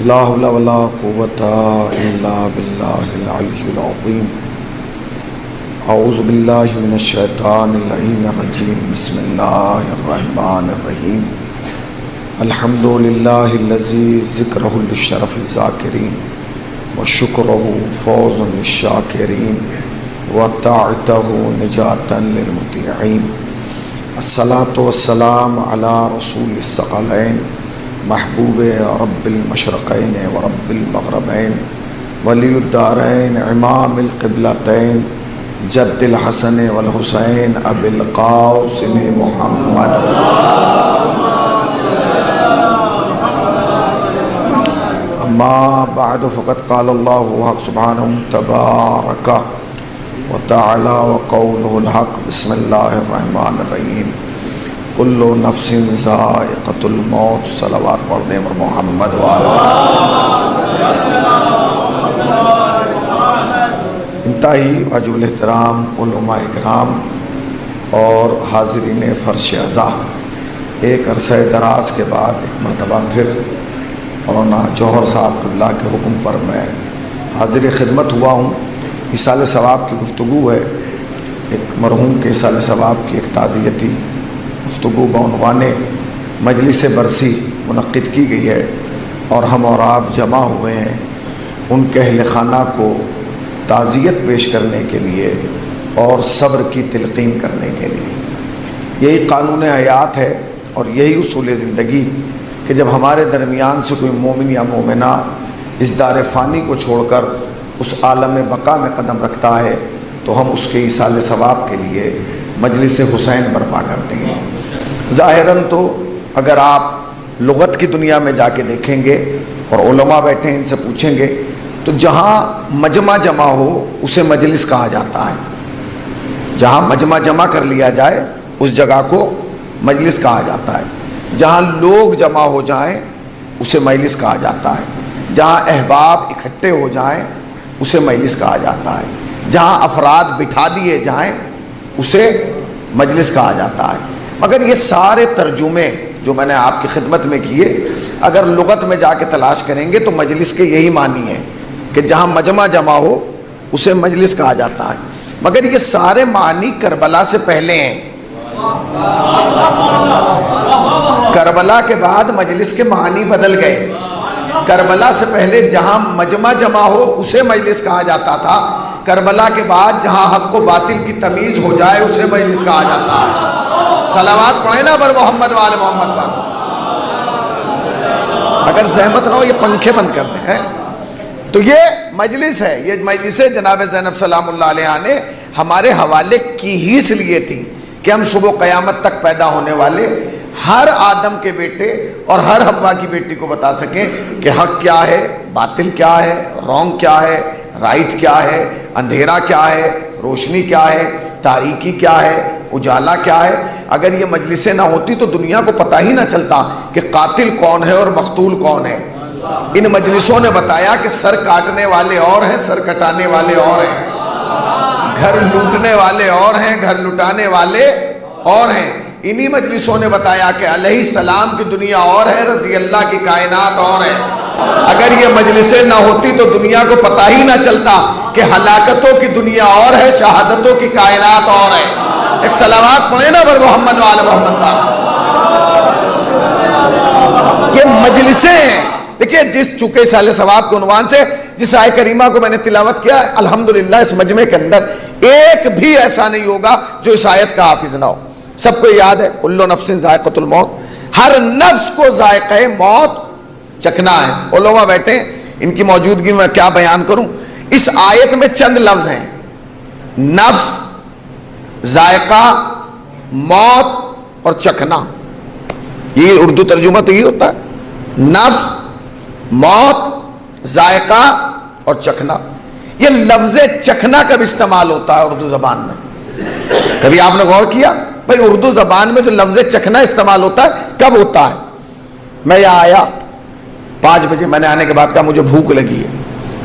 لا حول ولا قوة إلا بالله العلي العظيم. اعوذ باللہ من الشیطان اللعین الرجیم. بسم اللہ الرحمن الرحیم. الحمد للہ الذی ذکرہ للشرف الذاکرین وشکرہ فوز للشاکرین وطاعتہ نجاة للمطیعین. الصلاة والسلام علی رسول الثقلین محبوب رب المشرقین ورب المغربین ولی الدارین امام القبلتین جد الحسن والحسین ابی القاسم محمد. اما بعد فقد قال اللہ سبحانہ تبارک وتعالی وقولہ الحق. بسم اللہ الرحمن الرحیم. کل نفس ذائقۃ الموت. صلوات پڑھ دیں پر محمد انتہائی واجب الاحترام علماء کرام اور حاضرین فرش عزا، ایک عرصہ دراز کے بعد ایک مرتبہ پھر مولانا جوہر صاحب قبلہ کے حکم پر میں حاضر خدمت ہوا ہوں. ایصال ثواب کی گفتگو ہے. ایک مرحوم کے ایصال ثواب کی ایک تعزیتی گفتگو بعنوان مجلس برسی منعقد کی گئی ہے اور ہم اور آپ جمع ہوئے ہیں ان کے اہل خانہ کو تعزیت پیش کرنے کے لیے اور صبر کی تلقین کرنے کے لیے. یہی قانون حیات ہے اور یہی اصول زندگی کہ جب ہمارے درمیان سے کوئی مومن یا مومنہ اس دار فانی کو چھوڑ کر اس عالم بقا میں قدم رکھتا ہے تو ہم اس کے ایصال ثواب کے لیے مجلس حسین برپا کرتے ہیں. ظاہراً تو اگر آپ لغت کی دنیا میں جا کے دیکھیں گے اور علماء بیٹھے ہیں ان سے پوچھیں گے تو جہاں مجمع جمع ہو اسے مجلس کہا جاتا ہے. جہاں مجمع جمع کر لیا جائے اس جگہ کو مجلس کہا جاتا ہے. جہاں لوگ جمع ہو جائیں اسے مجلس کہا جاتا ہے. جہاں احباب اکٹھے ہو جائیں اسے مجلس کہا جاتا ہے. جہاں افراد بٹھا دیے جائیں اسے مجلس کہا جاتا ہے. مگر یہ سارے ترجمے جو میں نے آپ کی خدمت میں کیے اگر لغت میں جا کے تلاش کریں گے تو مجلس کے یہی معنی ہے کہ جہاں مجمع جمع ہو اسے مجلس کہا جاتا ہے. مگر یہ سارے معنی کربلا سے پہلے ہیں. کربلا کے بعد مجلس کے معنی بدل گئے. کربلا سے پہلے جہاں مجمع جمع ہو اسے مجلس کہا جاتا تھا. کربلا کے بعد جہاں حق و باطل کی تمیز ہو جائے اسے مجلس کہا جاتا ہے. صلوات پڑھیں نا بر محمد وآل محمد پر. اگر زحمت نہ ہو یہ پنکھے بند کرتے ہیں. تو یہ مجلس ہے. یہ مجلس جناب زینب سلام اللہ علیہ نے ہمارے حوالے کی ہی اس لیے تھی کہ ہم صبح قیامت تک پیدا ہونے والے ہر آدم کے بیٹے اور ہر حوا کی بیٹی کو بتا سکیں کہ حق کیا ہے، باطل کیا ہے، رونگ کیا ہے، رائٹ کیا ہے، اندھیرا کیا ہے، روشنی کیا ہے، تاریکی کیا ہے، اجالا کیا ہے. اگر یہ مجلسیں نہ ہوتی تو دنیا کو پتہ ہی نہ چلتا کہ قاتل کون ہے اور مقتول کون ہے. ان مجلسوں نے بتایا کہ سر کاٹنے والے اور ہیں، سر کٹانے والے اور ہیں، گھر لوٹنے والے اور ہیں، گھر لٹانے والے اور ہیں. انہی مجلسوں نے بتایا کہ علیہ السلام کی دنیا اور ہے، رضی اللہ کی کائنات اور ہے. اگر یہ مجلسیں نہ ہوتی تو دنیا کو پتہ ہی نہ چلتا کہ ہلاکتوں کی دنیا اور ہے، شہادتوں کی کائنات اور ہے. ایک صلوات پڑھیں نا بر محمد وآل محمد کا. یہ مجلسیں ہیں. دیکھیے جس چونکہ ایصال ثواب کے عنوان سے جس آیت کریمہ کو میں نے تلاوت کیا الحمدللہ اس مجمع کے اندر ایک بھی ایسا نہیں ہوگا جو اس آیت کا حافظ نہ ہو. سب کو یاد ہے کل نفس ذائقۃ الموت. ہر نفس کو ذائقہ موت چکھنا ہے. علماء بیٹھے ان کی موجودگی میں کیا بیان کروں. اس آیت میں چند لفظ ہیں: نفس، ذائقہ، موت اور چکھنا. یہ اردو ترجمہ تو یہ ہوتا ہے، نفس، موت، ذائقہ اور چکھنا. یہ لفظ چکھنا کب استعمال ہوتا ہے اردو زبان میں؟ کبھی آپ نے غور کیا بھئی اردو زبان میں جو لفظ چکھنا استعمال ہوتا ہے کب ہوتا ہے؟ میں یہاں آیا 5 بجے، میں نے آنے کے بعد کہا مجھے بھوک لگی ہے.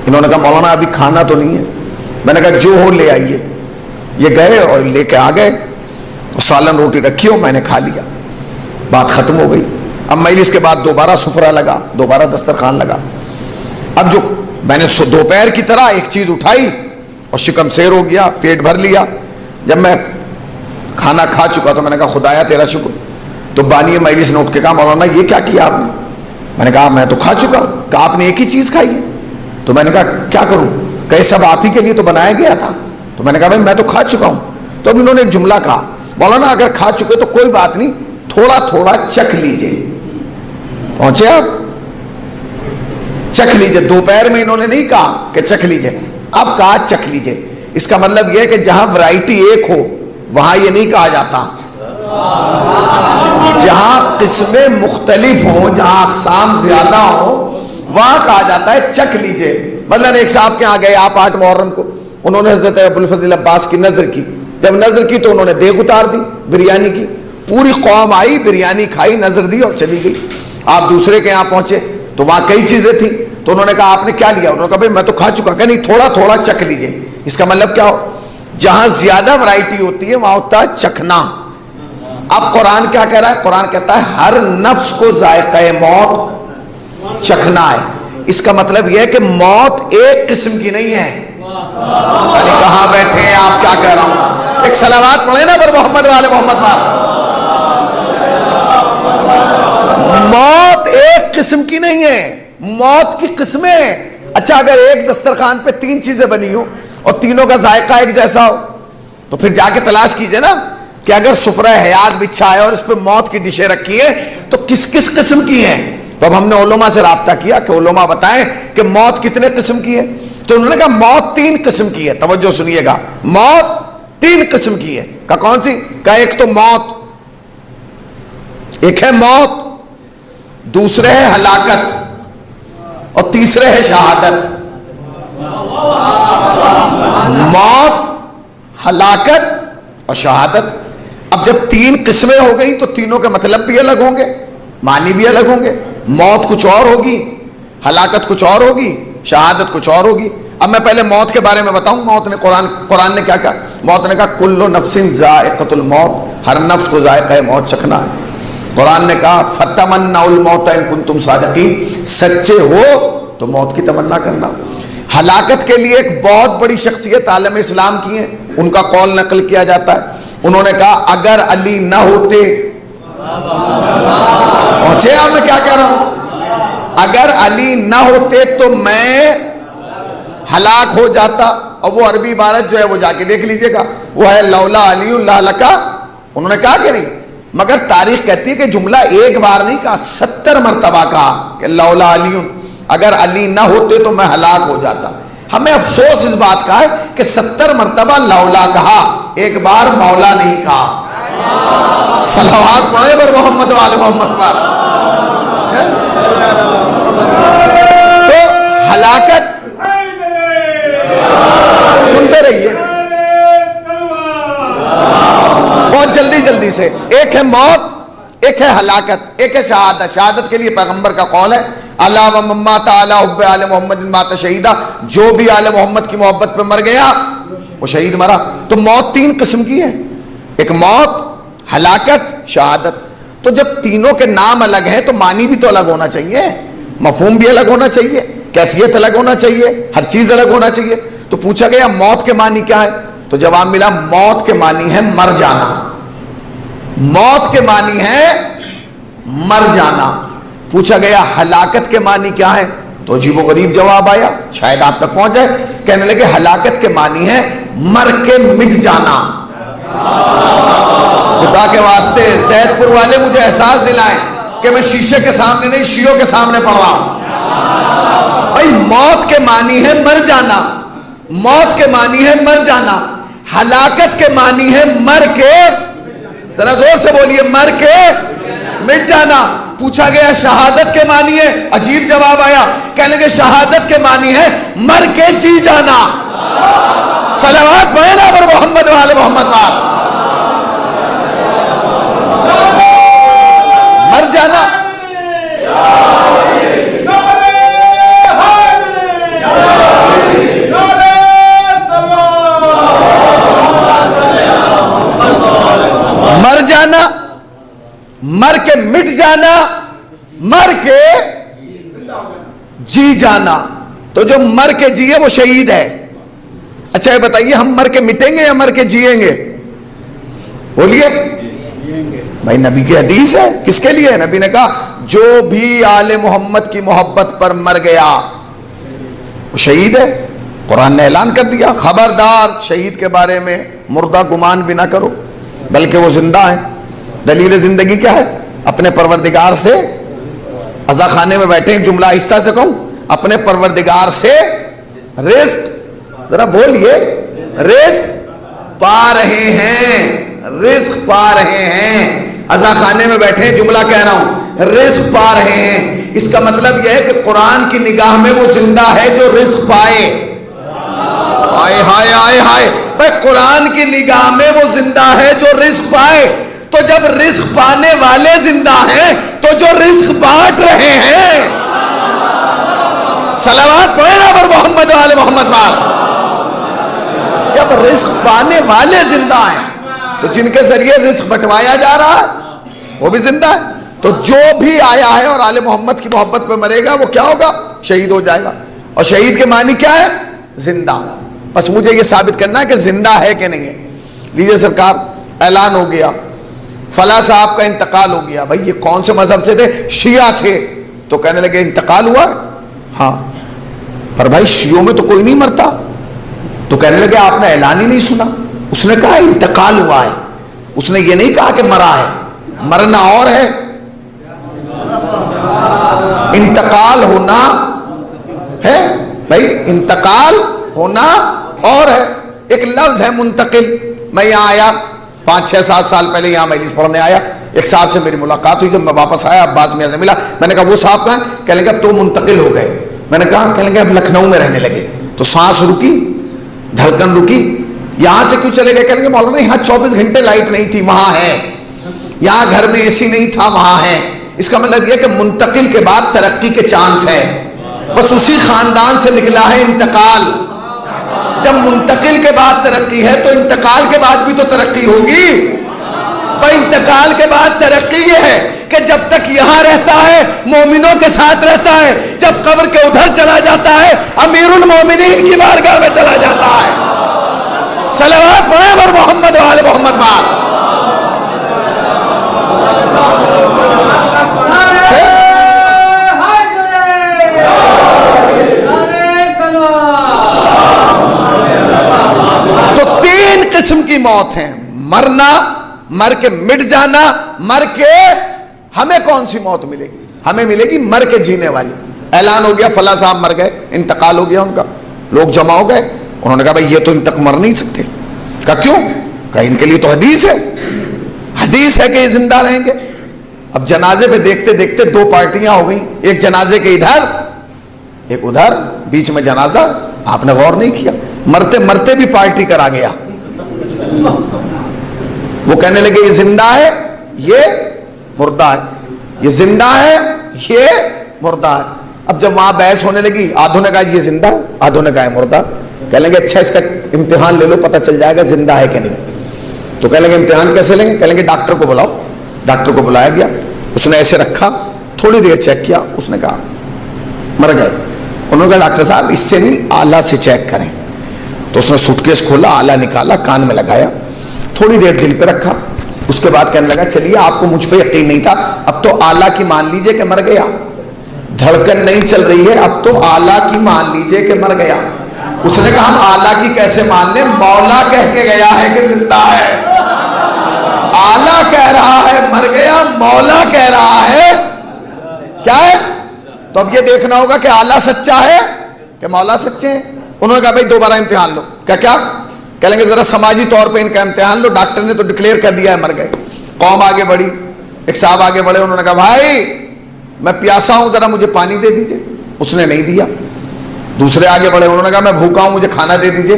انہوں نے کہا مولانا ابھی کھانا تو نہیں ہے. میں نے کہا جو ہو لے آئیے. یہ گئے اور لے کے آ گئے. سالن روٹی رکھی ہو، میں نے کھا لیا، بات ختم ہو گئی. اب مجلس کے بعد دوبارہ سفرہ لگا، دوبارہ دسترخوان لگا. اب جو میں نے دوپہر کی طرح ایک چیز اٹھائی اور شکم سیر ہو گیا، پیٹ بھر لیا. جب میں کھانا کھا چکا تو میں نے کہا خدایا تیرا شکر. تو بانی مجلس نے اٹھ کے کہا مولانا یہ کیا کیا آپ نے؟ میں نے کہا میں تو کھا چکا. کہا آپ نے ایک ہی چیز کھائی ہے؟ تو میں نے کہا کیا کروں؟ کہ سب آپ ہی کے لیے تو بنایا گیا تھا. تو میں نے کہا بھائی میں تو کھا چکا ہوں. تو اب انہوں نے ایک جملہ کہا مولانا اگر کھا چکے تو کوئی بات نہیں، تھوڑا تھوڑا چکھ لیجئے. پہنچے آپ؟ چکھ لیجئے. دوپہر میں انہوں نے نہیں کہا کہ چکھ لیجئے، اب کہا چکھ لیجئے. اس کا مطلب یہ ہے کہ جہاں ورائٹی ایک ہو وہاں یہ نہیں کہا جاتا. جہاں قسمیں مختلف ہوں، جہاں اقسام زیادہ ہوں، وہاں کہا جاتا ہے چکھ لیجئے. مثلا ایک صاحب کے آگئے آپ 8 محرم کو، انہوں نے حضرت ابوالفضل عباس کی نظر کی. جب نظر کی تو انہوں نے دیگ اتار دی بریانی کی. پوری قوم آئی، بریانی کھائی، نظر دی اور چلی گئی. آپ دوسرے کے یہاں پہنچے تو وہاں کئی چیزیں تھیں. تو انہوں نے کہا آپ نے کیا لیا؟ انہوں نے کہا بھائی میں تو کھا چکا. کہ نہیں، تھوڑا تھوڑا چکھ لیجئے. اس کا مطلب کیا ہو؟ جہاں زیادہ ورائٹی ہوتی ہے وہاں ہوتا ہے چکھنا. اب قرآن کیا کہہ رہا ہے؟ قرآن کہتا ہے ہر نفس کو ذائقہ موت چکھنا ہے. اس کا مطلب یہ ہے کہ موت ایک قسم کی نہیں ہے. کہاں بیٹھے ہیں آپ؟ کیا کہہ رہا ہوں؟ ایک صلوات پڑھیں نا پر محمد والے محمد پر. موت ایک قسم کی نہیں ہے، موت کی قسمیں ہیں. اچھا اگر ایک دسترخوان پہ 3 چیزیں بنی ہو اور تینوں کا ذائقہ ایک جیسا ہو تو پھر جا کے تلاش کیجئے نا کہ اگر سفرہ حیات بچھا ہے اور اس پہ موت کی ڈشیں رکھی ہیں تو کس کس قسم کی ہیں. تو اب ہم نے علماء سے رابطہ کیا کہ علماء بتائیں کہ موت کتنے قسم کی ہے. تو انہوں نے کہا موت 3 قسم کی ہے. توجہ سنیے گا، موت 3 قسم کی ہے. کہا کون سی؟ کہا ایک تو موت، ایک ہے موت، دوسرے ہے ہلاکت اور تیسرے ہے شہادت. موت، ہلاکت اور شہادت. اب جب 3 قسمیں ہو گئی تو تینوں کے مطلب بھی الگ ہوں گے، معنی بھی الگ ہوں گے. موت کچھ اور ہوگی، ہلاکت کچھ اور ہوگی، شہادت کچھ اور ہوگی. اب میں پہلے موت کے بارے میں بتاؤں. موت نے قرآن نے کیا کہا؟ موت نے کہا کل نفس ذائقۃ الموت، ہر نفس کو ذائقہ موت چکھنا ہے. قرآن نے کہا فتمنوا الموت ان کنتم صادقین، سچے ہو تو موت کی تمنا کرنا. ہلاکت کے لیے ایک بہت بڑی شخصیت عالم اسلام کی ہیں، ان کا قول نقل کیا جاتا ہے. انہوں نے کہا اگر علی نہ ہوتے، پہنچے آپ میں کیا کہہ رہا ہوں؟ اگر علی نہ ہوتے تو میں ہلاک ہو جاتا. اور وہ عربی عبارت جو ہے وہ جا کے دیکھ لیجئے گا، وہ ہے لولا علی لہلکا. انہوں نے کہا کہ نہیں، مگر تاریخ کہتی ہے کہ جملہ ایک بار نہیں کہا، 70 مرتبہ کہا کہ لولا علی، اگر علی نہ ہوتے تو میں ہلاک ہو جاتا. ہمیں افسوس اس بات کا ہے کہ 70 مرتبہ لولا کہا، ایک بار مولا نہیں کہا. صلوات پڑھے پر محمد و آل محمد پر. تو ہلاکت، سنتے رہیے بہت جلدی سے. ایک ہے موت، ایک ہے ہلاکت، ایک ہے شہادت. شہادت کے لیے پیغمبر کا قول ہے اللہ و ممات علی حب آل محمد مات شہیدہ، جو بھی آل محمد کی محبت پہ مر گیا وہ شہید مرا. تو موت 3 قسم کی ہے، ایک موت، ہلاکت، شہادت. تو جب تینوں کے نام الگ ہیں تو معنی بھی تو الگ ہونا چاہیے، مفہوم بھی الگ ہونا چاہیے، کیفیت الگ ہونا چاہیے، ہر چیز الگ ہونا چاہیے. تو پوچھا گیا موت کے معنی کیا ہے؟ تو جواب ملا موت کے معنی ہے مر جانا. موت کے معنی ہے مر جانا. پوچھا گیا ہلاکت کے معنی کیا ہے؟ تو عجیب و غریب جواب آیا، شاید آپ تک پہنچ جائے. کہنے لگے ہلاکت کے معنی ہے مر کے مٹ جانا. خدا کے واسطے زید پور والے مجھے احساس دلائیں کہ میں شیشے کے سامنے نہیں، شیعوں کے سامنے پڑھ رہا ہوں. بھائی موت کے معنی ہے مر جانا، موت کے معنی ہے مر جانا. ہلاکت کے معنی ہے مر کے، ذرا زور سے بولیے، مر کے مٹ جانا. پوچھا گیا شہادت کے معنی ہے، عجیب جواب آیا. کہنے لگے شہادت کے معنی ہے مر کے جی جانا. صلوات پڑھیں نا پر محمد والے محمد وال. مر جانا، مر جانا، مر کے مٹ جانا، مر کے جی جانا. تو جو مر کے جیے وہ شہید ہے. اچھا یہ بتائیے ہم مر کے مٹیں گے یا مر کے جیئیں گے؟ بولیے بھائی. نبی کی حدیث ہے. کس کے لیے؟ نبی نے کہا جو بھی آل محمد کی محبت پر مر گیا وہ شہید ہے. قرآن نے اعلان کر دیا خبردار شہید کے بارے میں مردہ گمان بھی نہ کرو بلکہ وہ زندہ ہے. دلیل زندگی کیا ہے؟ اپنے پروردگار سے عزا خانے میں بیٹھے ہیں, جملہ آہستہ سے کہوں, اپنے پروردگار سے رزق, ذرا بولیے, رزق پا رہے ہیں, رزق پا رہے ہیں. عزا خانے میں بیٹھے ہیں, جملہ کہہ رہا ہوں, رزق پا رہے ہیں. اس کا مطلب یہ ہے کہ قرآن کی نگاہ میں وہ زندہ ہے جو رزق پائے. آئے ہائے آئے ہائے بھائی, قرآن کی نگاہ میں وہ زندہ ہے جو رزق پائے. تو جب رزق پانے والے زندہ ہیں تو جو رزق بانٹ رہے ہیں, صلوات پڑھیں نا پر محمد والے محمد وال. جب رزق پانے والے زندہ ہیں تو جن کے ذریعے رزق بٹوایا جا رہا ہے وہ بھی زندہ ہے. تو جو بھی آیا ہے اور آل محمد کی محبت پہ مرے گا وہ کیا ہوگا؟ شہید ہو جائے گا. اور شہید کے معنی کیا ہے؟ زندہ. بس مجھے یہ ثابت کرنا ہے کہ زندہ ہے کہ نہیں ہے. لیجیے سرکار, اعلان ہو گیا فلاں صاحب کا انتقال ہو گیا. بھائی یہ کون سے مذہب سے تھے؟ شیعہ تھے. تو کہنے لگے انتقال ہوا؟ ہاں. پر بھائی شیعوں میں تو کوئی نہیں مرتا. تو کہنے لگے آپ نے اعلان ہی نہیں سنا. اس نے کہا انتقال ہوا ہے, اس نے یہ نہیں کہا کہ مرا ہے. مرنا اور ہے, انتقال ہونا ہے. بھائی انتقال ہونا اور ہے. ایک لفظ ہے منتقل. میں یہاں آیا 5-6-7 سال پہلے, یہاں مجلس پڑھنے آیا, ایک صاحب سے میری ملاقات ہوئی. جب میں واپس آیا عباس میاں سے ملا, میں نے کہا وہ صاحب کہاں؟ کہنے لگے اب تو منتقل ہو گئے. میں نے کہا, کہنے لگے اب لکھنؤ میں رہنے لگے. تو سانس رکی, دھڑکن رکی. یہاں سے کیوں چلے گئے؟ کہنے لگے مولانا یہاں 24 گھنٹے لائٹ نہیں تھی, وہاں ہے. یہاں گھر میں اے سی نہیں تھا, وہاں ہے. اس کا مطلب یہ کہ منتقل کے بعد ترقی کے چانس ہے. بس اسی خاندان سے نکلا ہے انتقال. جب منتقل کے بعد ترقی ہے تو انتقال کے بعد بھی تو ترقی ہوگی. پر انتقال کے بعد ترقی یہ ہے کہ جب تک یہاں رہتا ہے مومنوں کے ساتھ رہتا ہے, جب قبر کے ادھر چلا جاتا ہے امیر المومنین کی بارگاہ میں چلا جاتا ہے. صلوات پڑھیں پر محمد والے محمد مال. تو 3 قسم کی موت ہیں, مرنا, مر کے مٹ جانا, مر کے. ہمیں کون سی موت ملے گی؟ ہمیں ملے گی مر کے جینے والی. اعلان ہو گیا فلاں صاحب مر گئے, انتقال ہو گیا ان کا. لوگ جمع ہو گئے, انہوں نے کہا بھائی یہ تو ان تک مر نہیں سکتے. کہا کیوں؟ کہا ان کے لیے تو حدیث ہے, حدیث ہے کہ یہ زندہ رہیں گے. اب جنازے پہ دیکھتے دیکھتے 2 پارٹیاں ہو گئیں, ایک جنازے کے ادھر ایک ادھر, بیچ میں جنازہ. آپ نے غور نہیں کیا, مرتے مرتے بھی پارٹی کرا گیا. وہ کہنے لگے یہ زندہ ہے, یہ مردہ ہے, یہ زندہ ہے, یہ مردہ ہے. اب جب وہاں بحث ہونے لگی, آدھوں نے کہا یہ زندہ ہے, آدھوں نے کہا ہے مردہ. کہنے لگے اچھا اس کا امتحان لے لو, پتہ چل جائے گا زندہ ہے کہ نہیں. تو کہنے لگے امتحان کیسے لیں گے؟ کہنے لگے ڈاکٹر کو بلاؤ. ڈاکٹر کو بلایا گیا, اس نے ایسے رکھا, تھوڑی دیر چیک کیا, اس نے کہا مر گئے. انہوں نے کہا ڈاکٹر صاحب اس سے نہیں, آلہ سے چیک کریں. تو اس نے سوٹ کیس کھولا, آلہ نکالا, کان میں لگایا, تھوڑی دیر دل پہ رکھا. اس کے بعد کہنے لگا چلیے آپ کو مجھ پہ یقین نہیں تھا, اب تو آلہ کی مان لیجئے کہ مر گیا. دھڑکن نہیں چل رہی ہے, اب تو آلہ کی مان لیجئے کہ مر گیا. اس نے کہا ہم آلہ کی کیسے مان لیں, مولا کہہ کے گیا ہے کہ زندہ ہے. آلہ کہہ رہا ہے مر گیا, مولا کہہ رہا ہے کیا ہے. تو اب یہ دیکھنا ہوگا کہ آلہ سچا ہے کہ مولا سچے ہیں. انہوں نے کہا بھائی دوبارہ امتحان لو. کیا کہیں گے ذرا سماجی طور پہ ان کا امتحان لو. ڈاکٹر نے تو ڈکلیئر کر دیا ہے مر گئے. قوم آگے بڑھی, ایک صاحب آگے بڑھے, انہوں نے کہا بھائی میں پیاسا ہوں, ذرا مجھے پانی دے دیجئے. اس نے نہیں دیا. دوسرے آگے بڑھے, انہوں نے کہا میں بھوکا ہوں, مجھے کھانا دے دیجئے.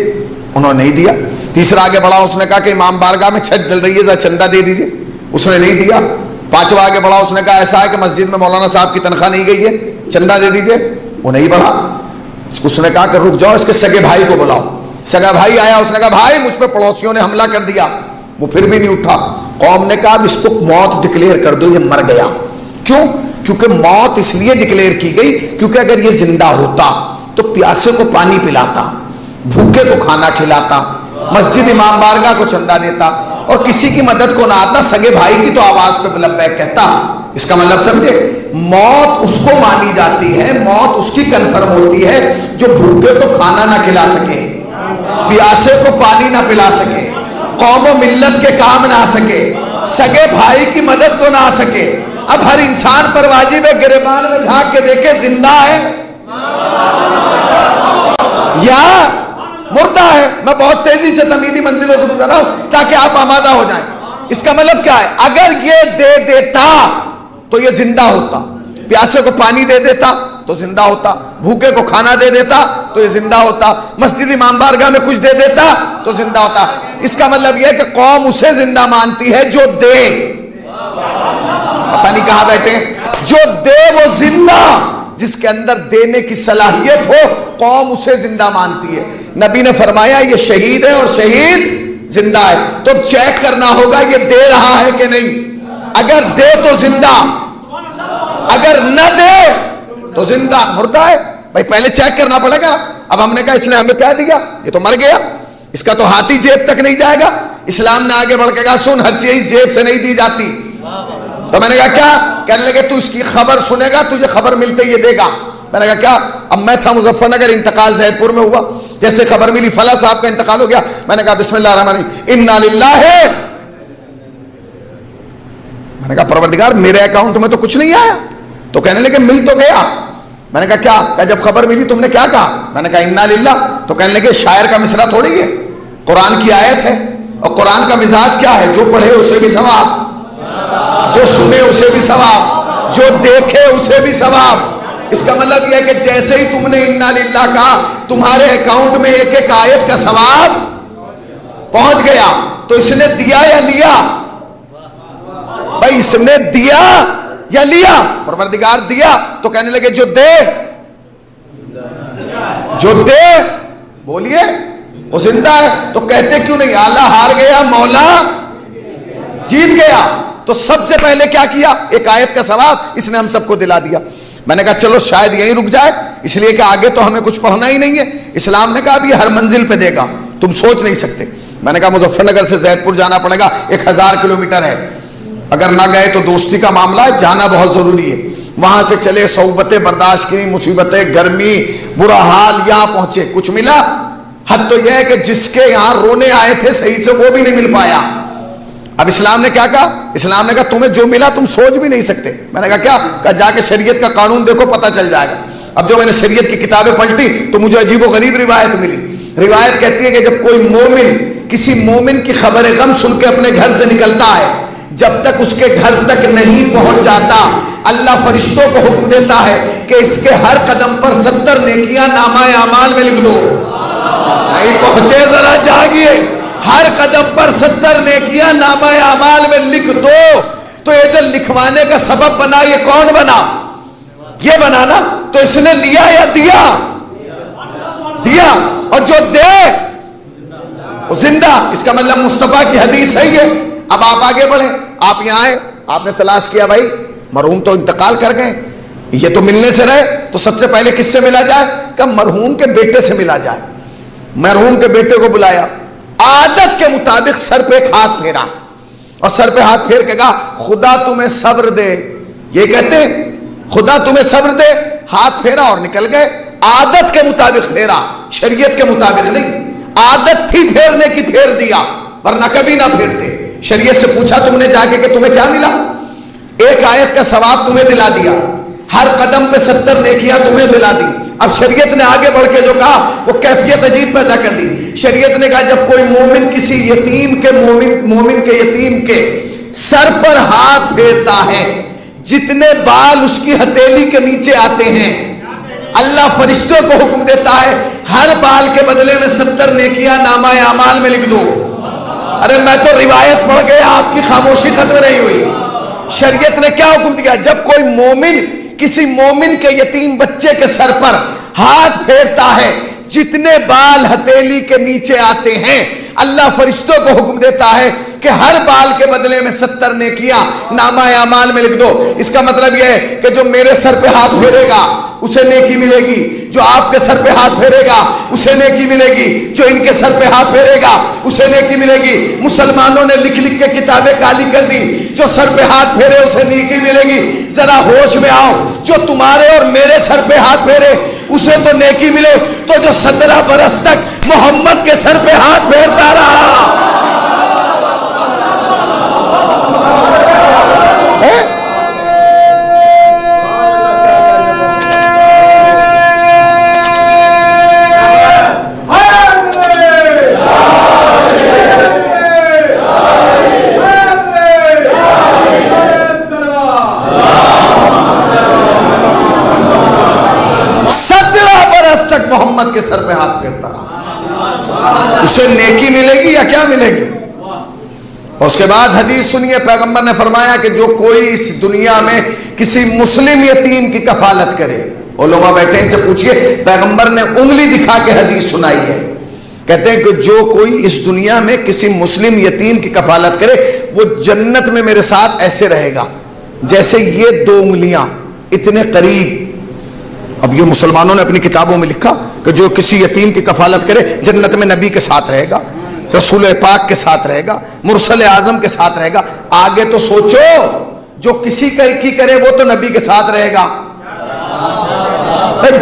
انہوں نے نہیں دیا. تیسرا آگے بڑھا, اس نے کہا کہ امام بارگاہ میں چھت ڈل رہی ہے, ذرا چندہ دے دیجئے. اس نے نہیں دیا. پانچواں آگے بڑھا, اس نے کہا ایسا ہے کہ مسجد میں مولانا صاحب کی تنخواہ نہیں گئی ہے, چندہ دے دیجئے. وہ نہیں بڑھا. اس نے کہا کہ رک جاؤ, اس کے سگے بھائی کو بلاؤ. سگا بھائی آیا, اس نے کہا بھائی مجھ پہ پڑوسیوں نے حملہ کر دیا. وہ پھر بھی نہیں اٹھا. قوم نے کہا اس کو موت ڈکلیئر کر دو, یہ مر گیا. کیوں؟ کیونکہ موت اس لیے ڈکلیئر کی گئی کیونکہ اگر یہ زندہ ہوتا تو پیاسے کو پانی پلاتا، بھوکے کو کھانا کھلاتا، مسجد امام بارگاہ کو چندہ دیتا، اور کسی کی مدد کو نہ آتا سگے بھائی کی تو آواز پہ لبیک کہتا۔ اس کا مطلب سمجھے، موت اس کو مانی جاتی ہے، موت اس کی کنفرم ہوتی ہے جو بھوکے کو کھانا نہ کھلا سکے، پیاسے کو پانی نہ پلا سکے، قوم و ملت کے کام نہ آ سکے، سگے بھائی کی مدد کو نہ آ سکے۔ اب ہر انسان پر واجب ہے گریبان میں جھانک کے دیکھے زندہ ہے یا مردہ ہے۔ میں بہت تیزی سے تمیمی منزلوں سے گزر رہا ہوں تاکہ آپ آمادہ ہو جائیں۔ اس کا مطلب کیا ہے؟ اگر یہ دے دیتا تو یہ زندہ ہوتا، پیاسے کو پانی دے دیتا تو زندہ ہوتا، بھوکے کو کھانا دے دیتا تو یہ زندہ ہوتا، مسجد امام بارگاہ میں کچھ دے دیتا تو زندہ ہوتا۔ اس کا مطلب یہ ہے کہ قوم اسے زندہ مانتی ہے جو دے، پتہ نہیں کہاں بیٹھے، جو دے وہ زندہ، جس کے اندر دینے کی صلاحیت ہو قوم اسے زندہ مانتی ہے۔ نبی نے فرمایا یہ شہید ہے اور شہید زندہ ہے، تو چیک کرنا ہوگا یہ دے رہا ہے کہ نہیں۔ اگر دے تو زندہ، اگر نہ دے تو زندہ مردہ ہے۔ بھائی پہلے چیک کرنا پڑے گا۔ اب ہم نے کہا اس نے ہمیں کیا دیا، یہ تو مر گیا، اس کا تو ہاتھ ہی جیب تک نہیں جائے گا۔ اسلام نے آگے بڑھ کے کہا سن، ہر چیز جیب سے نہیں دی جاتی۔ تو میں نے کہا کیا؟ کہنے لگے تو اس کی خبر سنے گا، تجھے خبر ملتے یہ دے گا۔ میں نے کہا کیا؟ اب میں تھا مظفر نگر، انتقال زید پور میں ہوا، جیسے خبر ملی فلاں صاحب کا انتقال ہو گیا، میں نے کہا بسم اللہ الرحمن الرحیم انا للہ ہے۔ میں نے کہا پروردگار میرے اکاؤنٹ میں تو کچھ نہیں آیا۔ تو کہنے لگے مل تو گیا۔ میں نے کہا کیا؟ کہ جب خبر ملی تم نے کیا کہا؟ میں نے کہا انا للہ۔ تو کہنے لگے شاعر کا مصرع تھوڑی ہے، قرآن کی آیت ہے، اور قرآن کا مزاج کیا ہے؟ جو پڑھے اسے بھی ثواب، جو سنے اسے بھی ثواب، جو دیکھے اسے بھی ثواب۔ اس کا مطلب یہ ہے کہ جیسے ہی تم نے انا للہ کہا تمہارے اکاؤنٹ میں ایک ایک آیت کا ثواب پہنچ گیا۔ تو اس نے دیا یا لیا؟ بھائی اس نے دیا یا لیا؟ پروردگار دیا۔ تو کہنے لگے جو دے، جو دے بولیے وہ زندہ ہے۔ تو کہتے کیوں نہیں اللہ ہار گیا مولا جیت گیا؟ تو سب سے پہلے کیا کیا؟ ایک آیت کا ثواب اس نے ہم سب کو دلا دیا۔ میں نے کہا چلو شاید یہیں رک جائے، اس لیے کہ آگے تو ہمیں کچھ پڑھنا ہی نہیں ہے۔ اسلام نے کہا اب یہ ہر منزل پہ دے گا، تم سوچ نہیں سکتے۔ میں نے کہا مظفر نگر سے زید پور جانا پڑے گا، 1000 کلومیٹر ہے، اگر نہ گئے تو دوستی کا معاملہ ہے، جانا بہت ضروری ہے۔ وہاں سے چلے، صعوبتیں برداشت کی، مصیبتیں، گرمی، برا حال، یہاں پہنچے، کچھ ملا؟ حد تو یہ ہے کہ جس کے یہاں رونے آئے تھے صحیح سے وہ بھی نہیں مل پایا۔ اب اسلام نے کیا کہا؟ اسلام نے کہا تمہیں جو ملا تم سوچ بھی نہیں سکتے۔ میں نے کہا کیا؟ کہا جا کے شریعت کا قانون دیکھو پتہ چل جائے گا۔ اب جو میں نے شریعت کی کتابیں پلٹی تو مجھے عجیب و غریب روایت ملی۔ روایت کہتی ہے کہ جب کوئی مومن کسی مومن کی خبر غم سن کے اپنے گھر سے نکلتا ہے، جب تک اس کے گھر تک نہیں پہنچ جاتا اللہ فرشتوں کو حکم دیتا ہے کہ اس کے ہر قدم پر 70 نیکیاں نامہ اعمال میں لکھ دو۔ نہیں پہنچے ذرا جاگیے، ہر قدم پر 70 نیکیاں نامہ اعمال میں لکھ دو۔ تو یہ جو لکھوانے کا سبب بنا یہ کون بنا؟ یہ بنا نا۔ تو اس نے لیا یا دیا؟ دیا۔ اور جو دے وہ زندہ۔ اس کا مطلب مصطفیٰ کی حدیث صحیح ہے۔ اب آپ آگے بڑھیں، آپ یہاں آئے، آپ نے تلاش کیا بھائی مرحوم تو انتقال کر گئے، یہ تو ملنے سے رہے، تو سب سے پہلے کس سے ملا جائے؟ کہ مرحوم کے بیٹے سے ملا جائے۔ مرحوم کے بیٹے کو بلایا، عادت کے مطابق سر پہ ایک ہاتھ پھیرا، اور سر پہ ہاتھ پھیر کے کہا خدا تمہیں صبر دے۔ یہ کہتے ہیں خدا تمہیں صبر دے۔ ہاتھ پھیرا اور نکل گئے۔ عادت کے مطابق پھیرا، شریعت کے مطابق نہیں۔ عادت تھی پھیرنے کی، پھیر دیا، ورنہ کبھی نہ پھیرتے۔ شریعت سے پوچھا تم نے جا کے کہ تمہیں کیا ملا؟ ایک آیت کا ثواب تمہیں دلا دیا، ہر قدم پہ 70 نیکیاں تمہیں دلا دی۔ اب شریعت نے آگے بڑھ کے جو کہا وہ کیفیت عجیب پیدا کر دی۔ شریعت نے کہا جب کوئی مومن کسی یتیم کے مومن کے یتیم کے سر پر ہاتھ پھیرتا ہے، جتنے بال اس کی ہتھیلی کے نیچے آتے ہیں اللہ فرشتوں کو حکم دیتا ہے ہر بال کے بدلے میں 70 نیکیاں نامہ اعمال میں لکھ دو۔ ارے میں تو روایت پڑھ گیا، آپ کی خاموشی ختم نہیں ہوئی۔ شریعت نے کیا حکم دیا؟ جب کوئی مومن کسی مومن کے یتیم بچے کے سر پر ہاتھ پھیرتا ہے، جتنے بال ہتھیلی کے نیچے آتے ہیں اللہ فرشتوں کو حکم دیتا ہے کہ ہر بال کے بدلے میں 70 نیکیاں نامہ اعمال میں لکھ دو۔ اس کا مطلب یہ ہے کہ جو میرے سر پہ ہاتھ پھیرے گا اسے نیکی ملے گی، جو آپ کے سر پہ ہاتھ پھیرے گا اسے نیکی ملے گی، جو ان کے سر پہ ہاتھ پھیرے گا اسے نیکی ملے گی۔ مسلمانوں نے لکھ لکھ کے کتابیں کالی کر دی، جو سر پہ ہاتھ پھیرے اسے نیکی ملے گی۔ ذرا ہوش میں آؤ، جو تمہارے اور میرے سر پہ ہاتھ پھیرے اسے تو نیکی ملے، تو جو 17 برس تک محمد کے سر پہ ہاتھ پھیرتا رہا، محمد کے سر پہ ہاتھ پھیرتا رہا، اسے نیکی ملے گی یا کیا ملے گی؟ اور اس کے بعد حدیث سنیے، پیغمبر نے فرمایا کہ جو کوئی اس دنیا میں کسی مسلم یتیم کی کفالت کرے، علماء بیٹھے ان سے پوچھئے، پیغمبر نے انگلی دکھا کے حدیث سنائی ہے، کہتے ہیں کہ جو کوئی اس دنیا میں کسی مسلم یتیم کی کفالت کرے وہ جنت میں میرے ساتھ ایسے رہے گا جیسے یہ 2 انگلیاں اتنے قریب۔ اب یہ مسلمانوں نے اپنی کتابوں میں لکھا کہ جو کسی یتیم کی کفالت کرے جنت میں نبی کے ساتھ رہے گا، رسول پاک کے ساتھ رہے گا، مرسل اعظم کے ساتھ رہے گا۔ آگے تو سوچو، جو کسی کی کرے وہ تو نبی کے ساتھ رہے گا،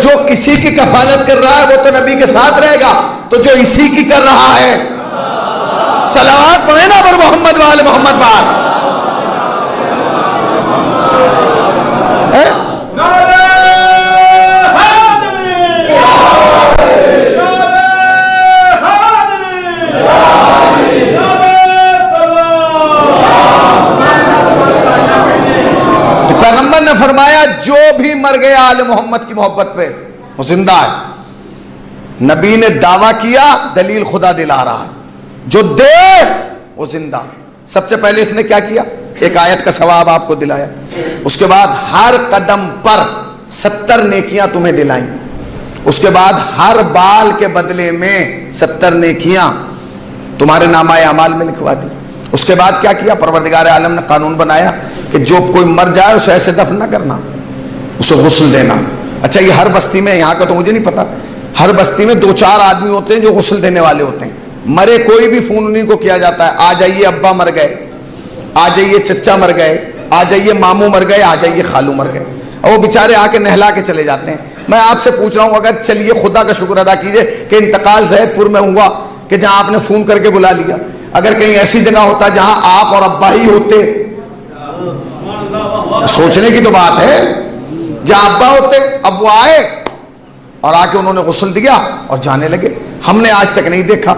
جو کسی کی کفالت کر رہا ہے وہ تو نبی کے ساتھ رہے گا، تو جو اسی کی کر رہا ہے، صلوات پڑھیں نا پر محمد وآل محمد بار۔ پیغمبر نے فرمایا جو بھی مر گیا آل محمد کی محبت پہ وہ زندہ ہے۔ نبی نے دعویٰ کیا، دلیل خدا دلا رہا ہے، جو دے وہ زندہ۔ سب سے پہلے اس نے کیا کیا؟ ایک آیت کا ثواب آپ کو دلایا، اس کے بعد ہر قدم پر 70 نیکیاں تمہیں دلائیں، اس کے بعد ہر بال کے بدلے میں 70 نیکیاں تمہارے نامہ اعمال میں لکھوا دی۔ اس کے بعد کیا کیا؟ پروردگار عالم نے قانون بنایا کہ جو کوئی مر جائے اسے ایسے دفن نہ کرنا، اسے غسل دینا۔ اچھا یہ ہر بستی میں، یہاں کا تو مجھے نہیں پتا، ہر بستی میں 2-4 آدمی ہوتے ہیں جو غسل دینے والے ہوتے ہیں۔ مرے کوئی بھی فون انہیں کو کیا جاتا ہے، آ جائیے ابا مر گئے، آ جائیے چچا مر گئے، آ جائیے ماموں مر گئے، آ جائیے خالو مر گئے، اور وہ بیچارے آ کے نہلا کے چلے جاتے ہیں۔ میں آپ سے پوچھ رہا ہوں، اگر چلیے خدا کا شکر ادا کیجئے کہ انتقال زید پور میں ہوا کہ جہاں آپ نے فون کر کے بلا لیا، اگر کہیں ایسی جگہ ہوتا جہاں آپ اور ابا ہی ہوتے، سوچنے کی تو بات ہے، جہاں ابا ہوتے، اب وہ آئے اور آ کے انہوں نے غسل دیا اور جانے لگے۔ ہم نے آج تک نہیں دیکھا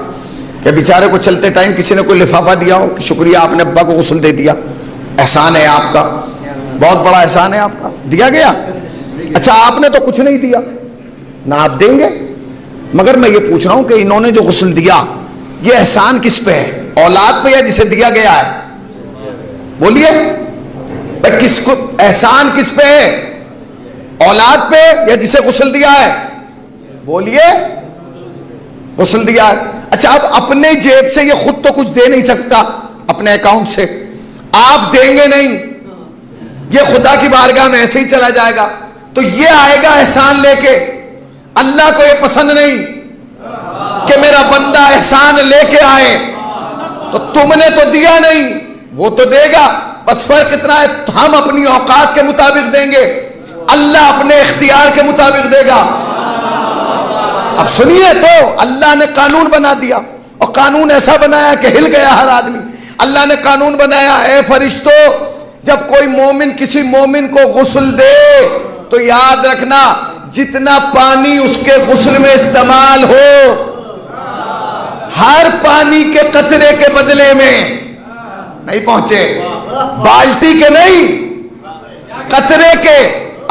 کہ بیچارے کو چلتے ٹائم کسی نے کوئی لفافہ دیا ہو کہ شکریہ آپ نے ابا کو غسل دے دیا، احسان ہے آپ کا، بہت بڑا احسان ہے آپ کا، دیا گیا۔ اچھا آپ نے تو کچھ نہیں دیا، نہ آپ دیں گے، مگر میں یہ پوچھ رہا ہوں کہ انہوں نے جو غسل دیا یہ احسان کس پہ ہے؟ اولاد پہ یا جسے دیا گیا ہے؟ بولیے کس کو احسان کس پہ ہے؟ اولاد پہ یا جسے غسل دیا ہے؟ بولیے غسل دیا ہے۔ اچھا اب اپنے جیب سے یہ خود تو کچھ دے نہیں سکتا، اپنے اکاؤنٹ سے آپ دیں گے نہیں، یہ خدا کی بارگاہ میں ایسے ہی چلا جائے گا، تو یہ آئے گا احسان لے کے۔ اللہ کو یہ پسند نہیں کہ میرا بندہ احسان لے کے آئے، تو تم نے تو دیا نہیں، وہ تو دے گا، بس فرق اتنا ہے ہم اپنی اوقات کے مطابق دیں گے، اللہ اپنے اختیار کے مطابق دے گا۔ اب سنیے، تو اللہ نے قانون بنا دیا، اور قانون ایسا بنایا کہ ہل گیا ہر آدمی۔ اللہ نے قانون بنایا، اے فرشتو جب کوئی مومن کسی مومن کو غسل دے تو یاد رکھنا جتنا پانی اس کے غسل میں استعمال ہو، ہر پانی کے قطرے کے بدلے میں نہیں پہنچے، بالٹی کے نہیں، قطرے کے۔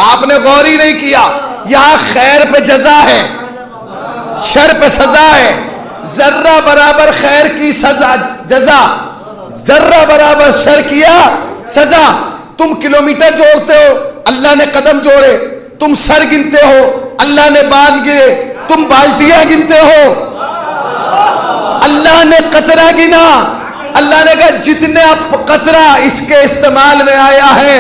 آپ نے غور ہی نہیں کیا، یہاں خیر پہ جزا ہے، شر پہ سزا ہے۔ ذرہ برابر خیر کی سزا جزا، ذرہ برابر شر کیا سزا۔ تم کلومیٹر جوڑتے ہو، اللہ نے قدم جوڑے، تم سر گنتے ہو، اللہ نے بال گرے، تم بالٹیاں گنتے ہو، اللہ نے قطرہ گنا، اللہ نے کہا جتنے قطرہ اس کے استعمال میں آیا ہے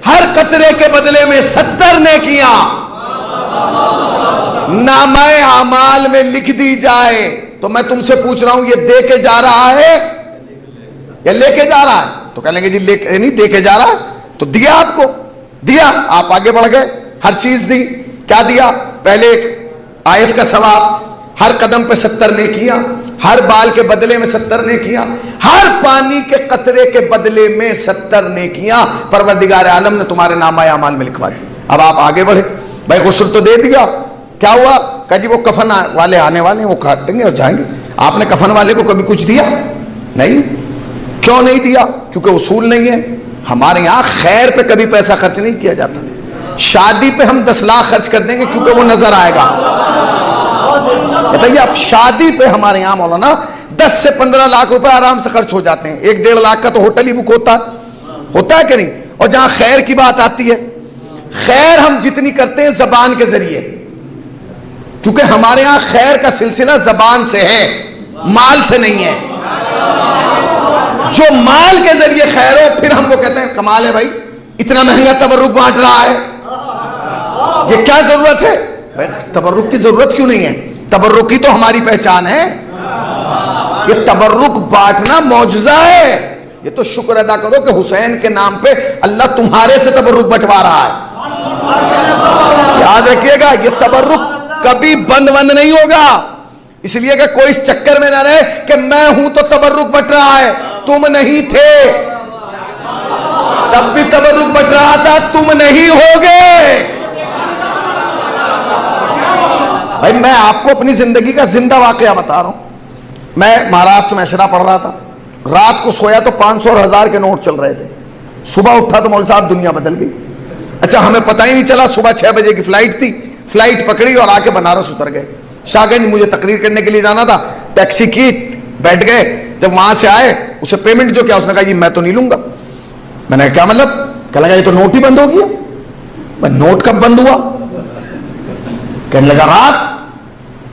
ہر قطرے کے بدلے میں 70 نیکیاں نامہ اعمال میں لکھ دی جائے۔ تو میں تم سے پوچھ رہا ہوں یہ دے کے جا رہا ہے یا لے کے جا رہا ہے؟ تو کہنے گے جی نہیں دے کے جا رہا ہے، تو دیا آپ کو، دیا، آپ آگے بڑھ گئے، ہر چیز دی۔ کیا دیا؟ پہلے ایک آیت کا ثواب، ہر قدم پہ 70 نیکیاں، ہر بال کے بدلے میں 70 نیکیاں، ہر پانی کے قطرے کے بدلے میں 70 نیکیاں پروردگار عالم نے تمہارے نامہ اعمال میں لکھوا دی۔ اب آپ آگے بڑھے، بھائی غسل تو دے دیا، کیا ہوا؟ کہا جی وہ کفن والے آنے والے ہیں، وہ کاٹیں گے اور جائیں گے۔ آپ نے کفن والے کو کبھی کچھ دیا؟ نہیں۔ کیوں نہیں دیا؟ کیونکہ اصول نہیں ہے۔ ہمارے یہاں خیر پہ کبھی پیسہ خرچ نہیں کیا جاتا۔ شادی پہ ہم 10 لاکھ خرچ کر دیں گے کیونکہ وہ نظر آئے گا۔ بتائیے، اب شادی پہ ہمارے یہاں مولانا 10 سے 15 لاکھ روپے آرام سے خرچ ہو جاتے ہیں۔ 1-1.5 لاکھ کا تو ہوٹل ہی بک ہوتا ہے کہ نہیں؟ اور جہاں خیر کی بات آتی ہے، خیر ہم جتنی کرتے ہیں زبان کے ذریعے، کیونکہ ہمارے ہاں خیر کا سلسلہ زبان سے ہے، مال سے نہیں ہے۔ جو مال کے ذریعے خیر ہو پھر ہم کو کہتے ہیں کمال ہے بھائی، اتنا مہنگا تبرک بانٹ رہا ہے، یہ کیا ضرورت ہے؟ تبرک کی ضرورت کیوں نہیں ہے؟ تبرک کی تو ہماری پہچان ہے۔ یہ تبرک بانٹنا معجزہ ہے، یہ تو شکر ادا کرو کہ حسین کے نام پہ اللہ تمہارے سے تبرک بٹوا رہا ہے۔ یاد رکھیے گا یہ تبرک کبھی بند نہیں ہوگا، اس لیے کہ کوئی اس چکر میں نہ رہے کہ میں ہوں تو تبرک بٹ رہا ہے، تم نہیں تھے تب بھی تبرک بٹ رہا تھا، تم نہیں ہوگے۔ بھائی میں آپ کو اپنی زندگی کا زندہ واقعہ بتا رہا ہوں۔ میں مہاراشٹر میں اشرا پڑھ رہا تھا، رات کو سویا تو 500 اور 1000 کے نوٹ چل رہے تھے، صبح اٹھا تو مول صاحب دنیا بدل گئی۔ اچھا ہمیں پتہ ہی نہیں چلا، صبح 6 بجے کی فلائٹ تھی، فلائٹ پکڑی اور آ کے بنارس اتر گئے۔ شاہ گنج مجھے تقریر کرنے کے لیے جانا تھا، ٹیکسی کی، بیٹھ گئے۔ جب وہاں سے آئے اسے پیمنٹ جو کیا، اس نے کہا جی میں تو نہیں لوں گا۔ میں نے کہا کیا مطلب؟ کہنے لگا یہ تو نوٹ ہی بند ہو گیا۔ میں نوٹ کب بند ہوا؟ کہنے لگا رات۔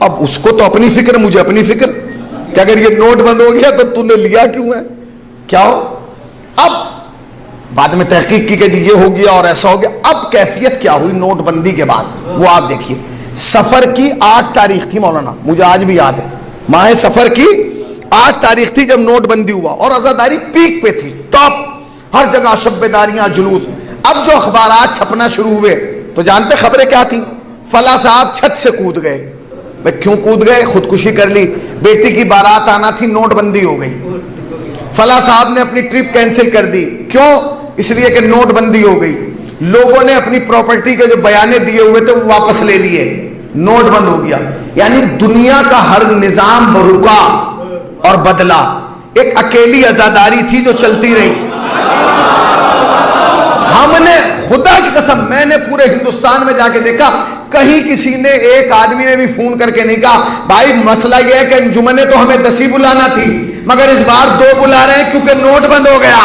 اب اس کو تو اپنی فکر، مجھے اپنی فکر کہ اگر یہ نوٹ بند ہو گیا تو تو نے لیا کیوں ہے؟ کیا ہو؟ اب بعد میں تحقیق کی کہ جی یہ ہو گیا اور ایسا ہو گیا۔ اب کیفیت کیا ہوئی نوٹ بندی کے بعد وہ آپ دیکھیے۔ سفر کی 8 تاریخ تھی مولانا، مجھے آج بھی یاد ہے، ماہ سفر کی 8 تاریخ تھی جب نوٹ بندی ہوا، اور عزاداری پیک پہ تھی، ٹاپ، ہر جگہ شب بیداریاں، جلوس۔ اب جو اخبارات چھپنا شروع ہوئے تو جانتے خبریں کیا تھیں؟ فلاں صاحب چھت سے کود گئے۔ بھائی کیوں کود گئے؟ خودکشی کر لی، بیٹی کی بارات آنا تھی، نوٹ بندی ہو گئی۔ فلاں صاحب نے اپنی ٹرپ کینسل کر دی، کیوں؟ اس لیے کہ نوٹ بندی ہو گئی۔ لوگوں نے اپنی پراپرٹی کے جو بیانے دیے ہوئے تھے وہ واپس لے لیے، نوٹ بند ہو گیا۔ یعنی دنیا کا ہر نظام برکا اور بدلا، ایک اکیلی عزاداری تھی جو چلتی رہی۔ ہم نے خدا کی قسم، میں نے پورے ہندوستان میں جا کے دیکھا، کہیں کسی نے، ایک آدمی نے بھی فون کر کے نہیں کہا بھائی مسئلہ یہ ہے کہ انجمن تو ہمیں 10 ہی بلانا تھی مگر اس بار 2 بلا رہے ہیں کیونکہ نوٹ بند ہو گیا۔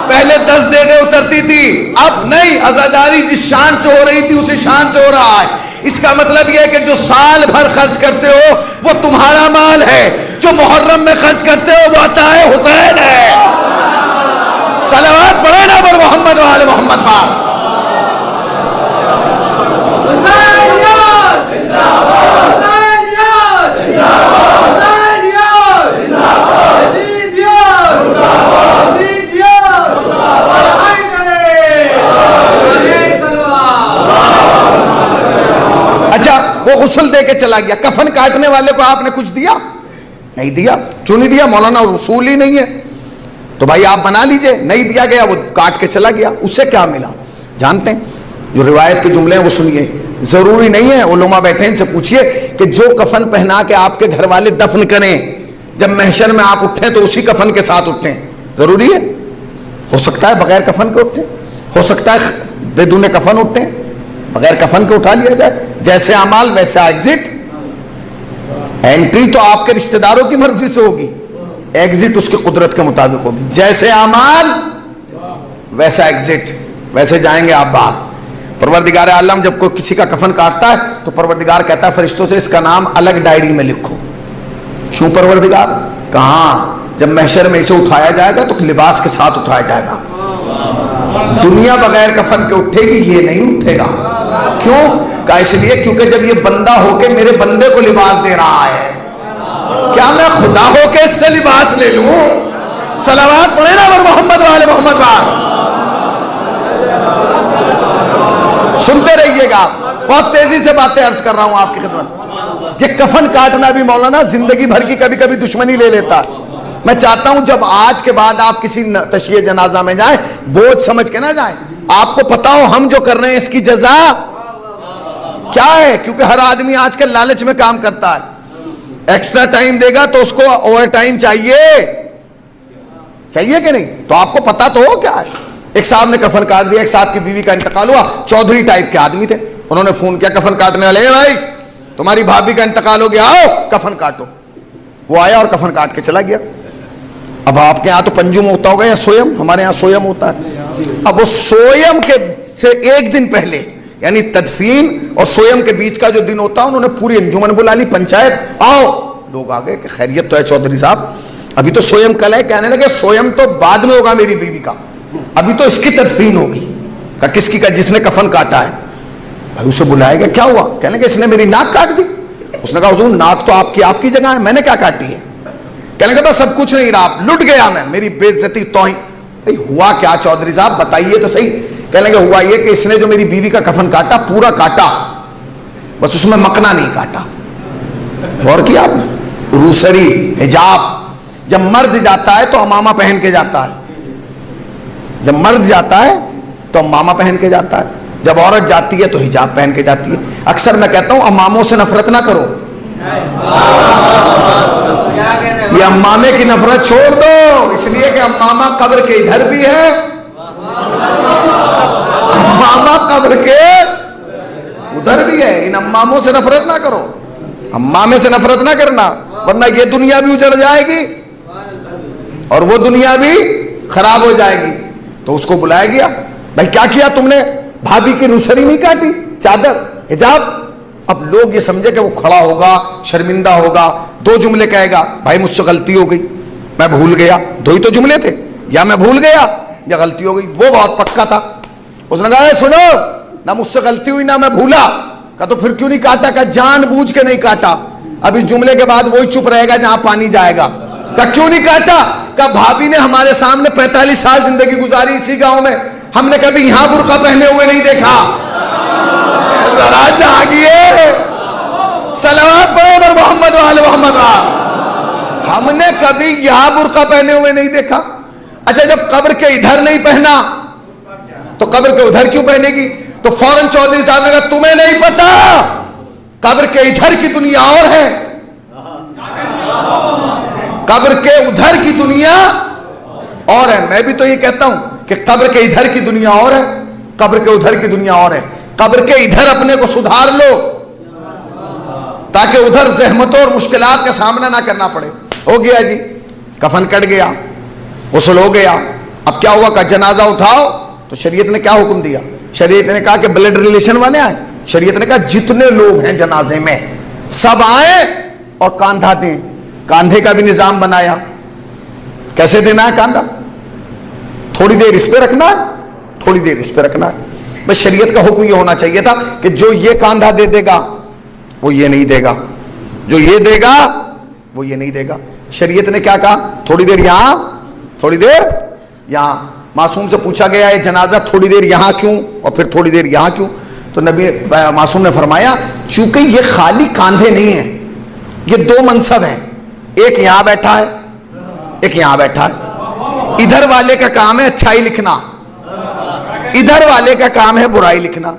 پہلے 10 دے گئے اترتی تھی، اب نہیں، عزاداری جس شان سے ہو رہی تھی اسی شان سے ہو رہا ہے۔ اس کا مطلب یہ ہے کہ جو سال بھر خرچ کرتے ہو وہ تمہارا مال ہے، جو محرم میں خرچ کرتے ہو وہ عطا حسین ہے۔ صلوات پڑھے نا پر محمد و آل محمد پر۔ وہ غسل دے کے چلا گیا، کفن کاٹنے والے کو آپ نے کچھ دیا؟ نہیں دیا۔ کیوں نہیں دیا؟ مولانا رسول ہی نہیں ہے۔ تو بھائی آپ بنا لیجئے، نہیں دیا گیا، وہ کاٹ کے چلا گیا۔ اس سے کیا ملا جانتے ہیں؟ جو روایت کے جملے ہیں وہ سنیے، ضروری نہیں ہے، علماء بیٹھے ان سے پوچھئے کہ جو کفن پہنا کے آپ کے گھر والے دفن کریں، جب محشر میں آپ اٹھیں تو اسی کفن کے ساتھ اٹھیں، ضروری ہے؟ ہو سکتا ہے بغیر کفن کے اٹھیں، ہو سکتا ہے بدون کفن اٹھیں، بغیر کفن کے اٹھا لیا جائے۔ جیسے اعمال ویسا ایگزٹ، انٹری تو آپ کے رشتہ داروں کی مرضی سے ہوگی، ایگزٹ اس کی قدرت کے مطابق ہوگی۔ جیسے اعمال ویسا ایگزٹ، ویسے جائیں گے آپ باہر۔ پروردگار عالم جب کوئی کسی کا کفن کاٹتا ہے تو پروردگار کہتا ہے فرشتوں سے اس کا نام الگ ڈائری میں لکھو، کیوں پروردگار؟ کہاں؟ جب محشر میں اسے اٹھایا جائے گا تو لباس کے ساتھ اٹھایا جائے گا. دنیا بغیر کفن کے اٹھے گی، یہ نہیں اٹھے گا. کیوں؟ کہا اس لیے کیونکہ جب یہ بندہ ہو کے میرے بندے کو لباس دے رہا ہے، کیا میں خدا ہو کے اس سے لباس لے لوں؟ صلوات پڑھے نا پر محمد والے محمد وال. سنتے رہیے گا، بہت تیزی سے باتیں عرض کر رہا ہوں آپ کی خدمت. یہ کفن کاٹنا بھی مولانا زندگی بھر کی کبھی کبھی دشمنی لے لیتا. میں چاہتا ہوں جب آج کے بعد آپ کسی تشییع جنازہ میں جائیں بوجھ سمجھ کے نہ جائیں. آپ کو پتا ہو ہم جو کر رہے ہیں اس کی جزا کیا ہے، کیونکہ ہر آدمی آج کل لالچ میں کام کرتا ہے. ایکسٹرا ٹائم دے گا تو اس کو اوور ٹائم چاہیے کہ نہیں؟ تو آپ کو پتا تو ہو کیا ہے. ایک صاحب نے کفن کاٹ دیا، ایک صاحب کی بیوی کا انتقال ہوا، چودھری ٹائپ کے آدمی تھے. انہوں نے فون کیا کفن کاٹنے والے، بھائی تمہاری بھابھی کا انتقال ہو گیا، آؤ کفن کاٹو. وہ آیا اور کفن کاٹ کے چلا گیا. اب آپ کے یہاں تو پنجم ہوتا ہوگا یا سویم، ہمارے یہاں سویم ہوتا ہے. اب وہ سویم کے سے ایک دن پہلے یعنی تدفین اور سویم کے بیچ کا جو دن ہوتا ہے، انہوں نے پوری انجمن بلا لی، پنچایت آؤ. لوگ آ گئے کہ خیریت تو ہے چودھری صاحب، ابھی تو سویم کل ہے. کہنے لگے سویم تو بعد میں ہوگا میری بیوی کا، ابھی تو اس کی تدفین ہوگی. کہا کس کی؟ کا جس نے کفن کاٹا ہے. بھائی اسے بلایا گیا، کیا ہوا؟ کہنے لگے اس نے میری ناک کاٹ دی. اس نے کہا حضور ناک تو آپ کی جگہ ہے، میں نے کیا کاٹی ہے؟ کہنے لگا بس سب کچھ نہیں رہا، لٹ گیا میں، میری بے عزتی توہین. بھائی ہوا کیا چودھری صاحب بتائیے تو صحیح. کہنے لگے ہوا یہ کہ اس نے جو میری بیوی کا کفن کاٹا پورا کاٹا، بس اس میں مکنا نہیں کاٹا. غور کیا آپ نے؟ روسری حجاب. جب مرد جاتا ہے تو امامہ پہن کے جاتا ہے، جب مرد جاتا ہے تو امامہ پہن کے جاتا ہے، جب عورت جاتی ہے تو حجاب پہن کے جاتی ہے. اکثر میں کہتا ہوں اماموں سے نفرت نہ کرو، یہ امامے کی نفرت چھوڑ دو، اس لیے کہ امامہ قبر کے ادھر بھی ہے، امامہ قبر کے ادھر بھی ہے. ان اماموں سے نفرت نہ کرو، امامے سے نفرت نہ کرنا، ورنہ یہ دنیا بھی اجڑ جائے گی اور وہ دنیا بھی خراب ہو جائے گی. تو اس کو بلایا گیا، بھائی کیا کیا تم نے؟ بھابھی کی روسری نہیں کاٹی، چادر حجاب. اب لوگ یہ سمجھے کہ وہ کھڑا ہوگا، شرمندہ ہوگا، دو جملے کہے گا، بھائی مجھ سے غلطی ہو گئی، میں بھول گیا. دو ہی تو جملے تھے، یا میں بھول گیا یا غلطی ہو گئی. وہ بہت پکا تھا، اس نے کہا سنو نہ مجھ سے غلطی ہوئی نہ میں بھولا. کہا تو پھر کیوں نہیں کاٹا؟ کہا جان بوجھ کے نہیں کاٹا. اب اس جملے کے بعد وہی چپ رہے گا جہاں پانی جائے گا. کہا کیوں نہیں کاٹا؟ کہا بھابھی نے ہمارے سامنے 45 سال زندگی گزاری اسی گاؤں میں، ہم نے کبھی یہاں برقع پہنے ہوئے نہیں دیکھا. ذرا جاگیے، صلوات پڑھو پر محمد وآل محمد. ہم نے کبھی یہاں برقع پہنے ہوئے نہیں دیکھا. اچھا جب قبر کے ادھر نہیں پہنا تو قبر کے ادھر کیوں پہنے گی؟ تو فوراً چودھری صاحب نے کہا تمہیں نہیں پتا قبر کے ادھر کی دنیا اور ہے، قبر کے ادھر کی دنیا اور ہے. میں بھی تو یہ کہتا ہوں کہ قبر کے ادھر کی دنیا اور ہے، قبر کے ادھر کی دنیا اور ہے. قبر کے ادھر اپنے کو سدھار لو تاکہ ادھر زحمتوں اور مشکلات کا سامنا نہ کرنا پڑے. ہو گیا جی، کفن کٹ گیا، غسل ہو گیا. اب کیا ہوا؟ کہ جنازہ اٹھاؤ. تو شریعت نے کیا حکم دیا؟ شریعت نے کہا کہ بلڈ ریلیشن والے آئیں. شریعت نے کہا جتنے لوگ ہیں جنازے میں سب آئیں اور کاندھا دیں. کاندھے کا بھی نظام بنایا. کیسے دینا ہے کاندھا؟ تھوڑی دیر اس پہ رکھنا ہے، تھوڑی دیر اس پہ رکھنا ہے. بس شریعت کا حکم یہ ہونا چاہیے تھا کہ جو یہ کاندھا دے گا وہ یہ نہیں دے گا، جو یہ دے گا وہ یہ نہیں دے گا. شریعت نے کیا کہا؟ تھوڑی دیر یہاں، تھوڑی دیر یہاں. معصوم سے پوچھا گیا یہ جنازہ تھوڑی دیر یہاں کیوں اور پھر تھوڑی دیر یہاں کیوں؟ تو نبی معصوم نے فرمایا چونکہ یہ خالی کاندھے نہیں ہیں، یہ دو منصب ہیں، ایک یہاں بیٹھا ہے ایک یہاں بیٹھا ہے. ادھر والے کا کام ہے اچھائی لکھنا، ادھر والے کا کام ہے برائی لکھنا.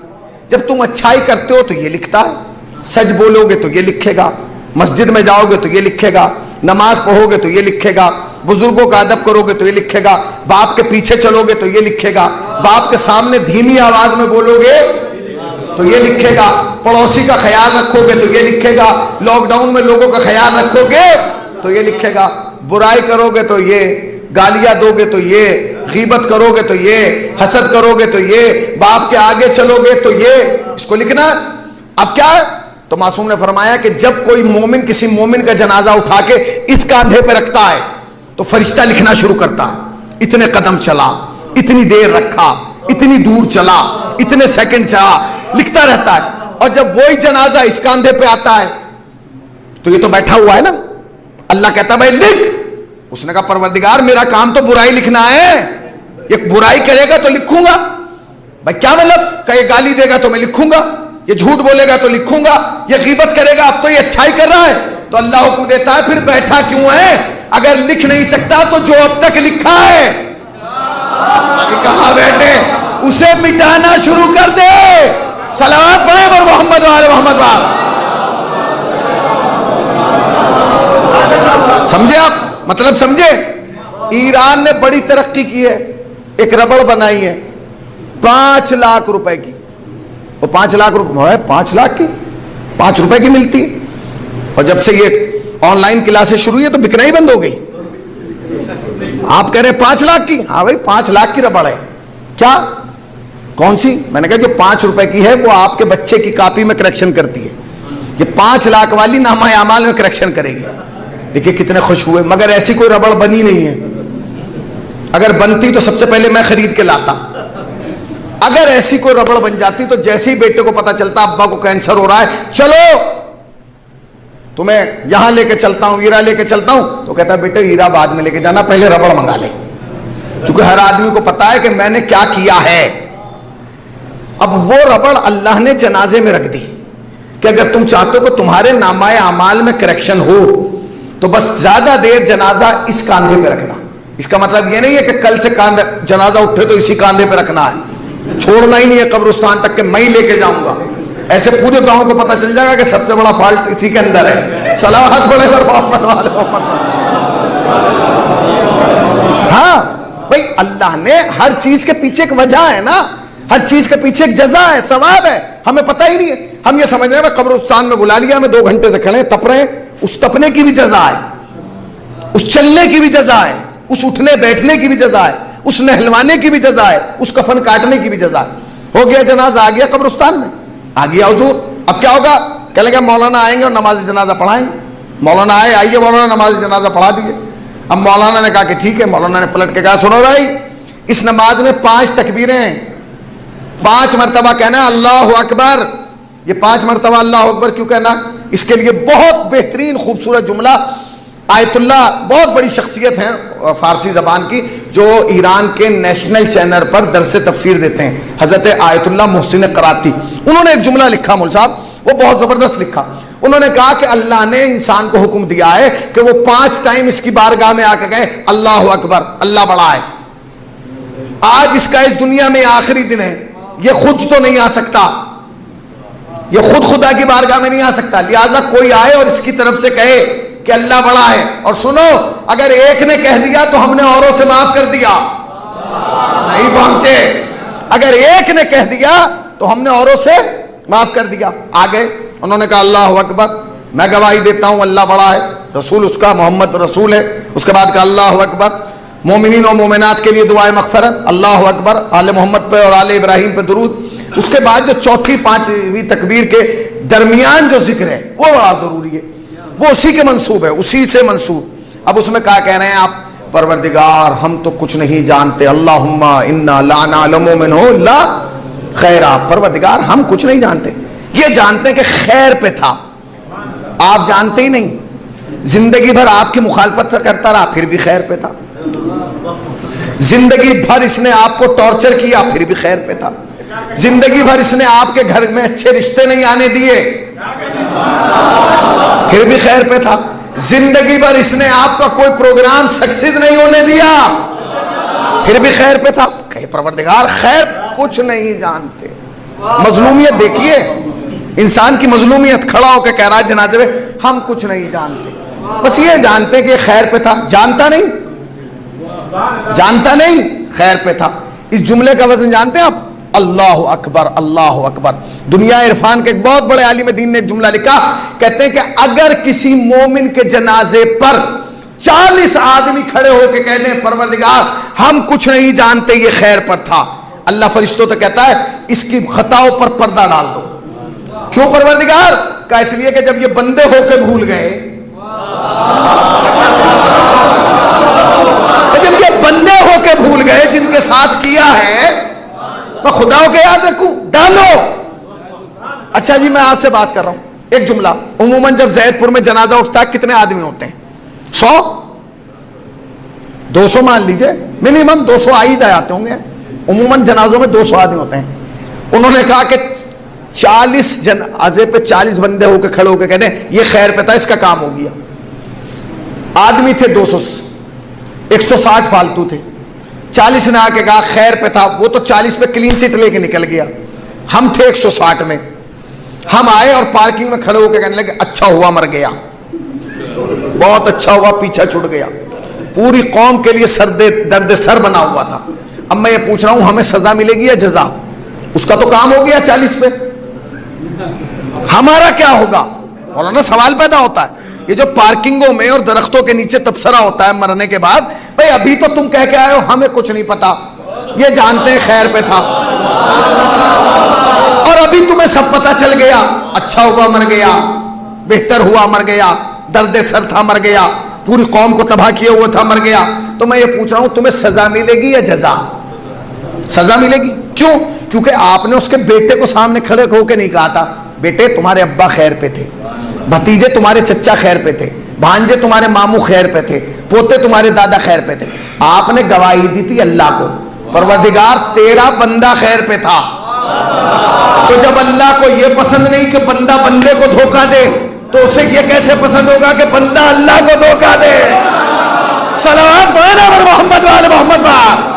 جب تم اچھائی کرتے ہو تو یہ لکھتا ہے، سچ بولو گے تو یہ لکھے گا، مسجد میں جاؤ گے تو یہ لکھے گا، نماز پڑھو گے تو یہ لکھے گا، بزرگوں کا ادب کرو گے تو یہ لکھے گا، باپ کے پیچھے چلو گے تو یہ لکھے گا، باپ کے سامنے دھیمی آواز میں بولو گے تو یہ لکھے گا، پڑوسی کا خیال رکھو گے تو یہ لکھے گا، لاک ڈاؤن میں لوگوں کا خیال رکھو گے تو یہ لکھے گا، برائی کرو گے تو یہ، گالیاں دو گے تو یہ، غیبت کرو گے تو یہ، حسد کرو گے تو یہ، باپ کے آگے چلو گے تو یہ، اس کو لکھنا ہے. اب کیا ہے؟ تو معصوم نے فرمایا کہ جب کوئی مومن کسی مومن کا جنازہ اٹھا کے اس کاندھے پہ رکھتا ہے تو فرشتہ لکھنا شروع کرتا ہے، اتنے قدم چلا، اتنی دیر رکھا، اتنی دور چلا، اتنے سیکنڈ چلا، لکھتا رہتا ہے۔ اور جب وہی جنازہ اس کاندھے پہ آتا ہے تو یہ تو بیٹھا ہوا ہے نا، اللہ کہتا ہے بھائی لکھ۔ اس نے کہا پروردگار میرا کام تو برائی لکھنا ہے، یہ برائی کرے گا تو لکھوں گا۔ بھائی کیا مطلب؟ کہ یہ گالی دے گا تو میں لکھوں گا، یہ جھوٹ بولے گا تو لکھوں گا، یہ غیبت کرے گا اب تو یہ اچھائی کر رہا ہے۔ تو اللہ حکم دیتا ہے پھر بیٹھا کیوں ہے؟ اگر لکھ نہیں سکتا تو جو اب تک لکھا ہے، کہا بیٹے اسے مٹانا شروع کر دے۔ صلوات پڑھیں پر محمد وآل محمد وآل۔ سمجھے آپ مطلب؟ سمجھے؟ ایران نے بڑی ترقی کی ہے، ایک ربڑ بنائی ہے 5 لاکھ روپے کی، اور 5 لاکھ روپے 5 لاکھ کی 5 روپے کی ملتی ہے، اور جب سے یہ آن لائن کلاسیں شروع ہوئی ہے تو بکنا ہی بند ہو گئی۔ آپ کہہ رہے ہیں 5 لاکھ کی؟ ہاں بھائی 5 لاکھ کی ربڑ ہے۔ کیا کون سی؟ میں نے کہا جو 5 روپے کی ہے وہ آپ کے بچے کی کاپی میں کریکشن کرتی ہے، یہ 5 لاکھ والی نامہ اعمال میں کریکشن کرے گی۔ دیکھیں کتنے خوش ہوئے، مگر ایسی کوئی ربڑ بنی نہیں ہے۔ اگر بنتی تو سب سے پہلے میں خرید کے لاتا۔ اگر ایسی کوئی ربڑ بن جاتی تو جیسے ہی بیٹے کو پتا چلتا ابا کو کینسر ہو رہا ہے، چلو تمہیں یہاں لے کے چلتا ہوں، ہیرا لے کے چلتا ہوں، تو کہتا ہے بیٹے ہیرا بعد میں لے کے جانا، پہلے ربڑ منگا لے، کیونکہ ہر آدمی کو پتا ہے کہ میں نے کیا کیا ہے۔ اب وہ ربڑ اللہ نے جنازے میں رکھ دی کہ اگر تم چاہتے ہو کہ تمہارے نامہ اعمال میں کریکشن ہو تو بس زیادہ دیر جنازہ اس کاندھے پہ رکھنا۔ اس کا مطلب یہ نہیں ہے کہ کل سے جنازہ اٹھے تو اسی کاندھے پہ رکھنا ہے، چھوڑنا ہی نہیں ہے قبرستان تک کہ میں ہی لے کے جاؤں گا۔ ایسے پورے گاؤں کو پتا چل جائے گا کہ سب سے بڑا فالٹ اسی کے اندر ہے۔ صلوات پڑھے پر محمد والے محمد۔ ہاں بھائی اللہ نے ہر چیز کے پیچھے ایک وجہ ہے نا، ہر چیز کے پیچھے ایک جزا ہے، ثواب ہے، ہمیں پتہ ہی نہیں ہے۔ ہم یہ سمجھ رہے ہیں قبرستان میں بلا لیا، ہمیں 2 گھنٹے سے کھڑے تپ رہے ہیں، اس تپنے کی بھی جزا ہے، اس چلنے کی بھی جزا ہے، اس اٹھنے بیٹھنے کی بھی جزا ہے، اس نہلوانے کی بھی جزا ہے، اس کفن کاٹنے کی بھی جزا ہے۔ ہو گیا جنازہ آ گیا قبرستان میں، آ گیا حضور، اب کیا ہوگا؟ کہہ لیں گے مولانا آئیں گے اور نماز جنازہ پڑھائیں گے۔ مولانا آئے، آئیے مولانا نماز جنازہ پڑھا دیے۔ اب مولانا نے کہا کہ ٹھیک ہے۔ مولانا نے پلٹ کے کہا سنو بھائی اس نماز میں 5 تکبیریں ہیں، 5 مرتبہ کہنا ہے اللہ اکبر۔ یہ 5 مرتبہ اللہ اکبر کیوں کہنا؟ اس کے لیے بہت بہترین خوبصورت جملہ آیت اللہ بہت بڑی شخصیت ہیں فارسی زبان کی جو ایران کے نیشنل چینل پر درس تفسیر دیتے ہیں، حضرت آیت اللہ محسن قراتی، انہوں نے ایک جملہ لکھا مول صاحب، وہ بہت زبردست لکھا۔ انہوں نے کہا کہ اللہ نے انسان کو حکم دیا ہے کہ وہ 5 ٹائم اس کی بارگاہ میں آ کے کہیں اللہ اکبر، اللہ بڑا ہے۔ آج اس کا اس دنیا میں آخری دن ہے، یہ خود تو نہیں آ سکتا، یہ خود خدا کی بارگاہ میں نہیں آ سکتا، لہذا کوئی آئے اور اس کی طرف سے کہے کہ اللہ بڑا ہے۔ اور سنو اگر ایک نے کہہ دیا تو ہم نے اوروں سے معاف کر دیا، نہیں پہنچے، اگر ایک نے کہہ دیا تو ہم نے اوروں سے معاف کر دیا۔ آگے انہوں نے کہا اللہ اکبر، میں گواہی دیتا ہوں اللہ بڑا ہے، رسول اس کا محمد رسول ہے۔ اس کے بعد کہا اللہ اکبر، مومنین و مومنات کے لیے دعائے مغفرت، اللہ اکبر، آل محمد پہ اور آل ابراہیم پہ درود۔ اس کے بعد جو چوتھی 5ویں تکبیر کے درمیان جو ذکر ہے وہ بڑا ضروری ہے، وہ اسی کے منسوب ہے، اسی سے منسوب۔ اب اس میں کہا کہہ رہے ہیں آپ پروردگار ہم تو کچھ نہیں جانتے، اللہم انا لا نعلم منہ الا خیرا، پروردگار ہم کچھ نہیں جانتے، یہ جانتے کہ خیر پہ تھا، آپ جانتے ہی نہیں، زندگی بھر آپ کی مخالفت کرتا رہا پھر بھی خیر پہ تھا، زندگی بھر اس نے آپ کو ٹارچر کیا پھر بھی خیر پہ تھا، زندگی بھر اس نے آپ کے گھر میں اچھے رشتے نہیں آنے دیے پھر بھی خیر پہ تھا، زندگی بھر اس نے آپ کا کوئی پروگرام سکسیس نہیں ہونے دیا پھر بھی خیر پہ تھا۔ کہ پروردگار خیر کچھ نہیں جانتے۔ مظلومیت دیکھیے، انسان کی مظلومیت، کھڑا ہو کے کہہ رہا ہے جنازے میں ہم کچھ نہیں جانتے، بس یہ جانتے کہ خیر پہ تھا، جانتا نہیں خیر پہ تھا۔ اس جملے کا وزن جانتے ہیں آپ؟ اللہ اکبر، اللہ اکبر۔ دنیا عرفان کے ایک بہت بڑے عالم دین نے ایک جملہ لکھا، کہتے ہیں کہ اگر کسی مومن کے جنازے پر 40 آدمی کھڑے ہو کے کہتے ہیں پروردگار ہم کچھ نہیں جانتے یہ خیر پر تھا، اللہ فرشتوں تو کہتا ہے اس کی خطاؤں پر پردہ ڈال دو۔ کیوں پروردگار؟ کہا اس لیے کہ جب یہ بندے ہو کے بھول گئے، جب یہ بندے ہو کے بھول گئے جن کے ساتھ کیا ہے، تو خدا کو یاد رکھوں، ڈالو۔ اچھا جی میں آپ سے بات کر رہا ہوں، ایک جملہ، عموماً جب زید پور میں جنازہ اٹھتا ہے کتنے آدمی ہوتے ہیں؟ 100 200 مان لیجئے، منیمم 200 آئید آتے ہوں گے، عموماً جنازوں میں 200 آدمی ہوتے ہیں۔ انہوں نے کہا کہ 40 جنازے پہ 40 بندے ہو کے کھڑے ہو کے کہتے ہیں یہ خیر پہ تھا، اس کا کام ہو گیا۔ آدمی تھے 200، 160 فالتو تھے، 40 نے آ کے کہا خیر پہ تھا، وہ تو 40 پہ کلین سیٹ لے کے نکل گیا، ہم تھے 160 میں، ہم آئے اور پارکنگ میں کھڑے ہو کے کہنے لگے اچھا ہوا مر گیا، بہت اچھا ہوا پیچھا چھوٹ گیا۔ پوری قوم کے لیے درد سر بنا ہوا تھا۔ اب میں یہ پوچھ رہا ہوں ہمیں سزا ملے گی یا جزا؟ اس کا تو کام ہو گیا 40 پہ، ہمارا کیا ہوگا؟ مولانا سوال پیدا ہوتا ہے، یہ جو پارکنگوں میں اور درختوں کے نیچے تبصرہ ہوتا ہے مرنے کے بعد، بھئی ابھی تو تم کہہ کے آئے ہو ہمیں کچھ نہیں پتا، یہ جانتے ہیں خیر پہ تھا، اور ابھی تمہیں سب پتا چل گیا، اچھا ہوا مر گیا، بہتر ہوا مر گیا، درد سر تھا مر گیا، پوری قوم کو تباہ کیے ہوا تھا مر گیا۔ تو میں یہ پوچھ رہا ہوں تمہیں سزا ملے گی یا جزا؟ سزا ملے گی۔ کیوں؟ کیونکہ آپ نے اس کے بیٹے کو سامنے کھڑے ہو کے نہیں کہا تھا بیٹے تمہارے ابا خیر پہ تھے، بھتیجے تمہارے چچا خیر پہ تھے، بھانجے تمہارے ماموں خیر پہ تھے، پوتے تمہارے دادا خیر پہ تھے۔ آپ نے گواہی دی تھی اللہ کو، پروردگار تیرا بندہ خیر پہ تھا۔ تو جب اللہ کو یہ پسند نہیں کہ بندہ بندے کو دھوکہ دے، تو اسے یہ کیسے پسند ہوگا کہ بندہ اللہ کو دھوکہ دے؟ صلوات پڑھنا پر محمد وآل محمد پر۔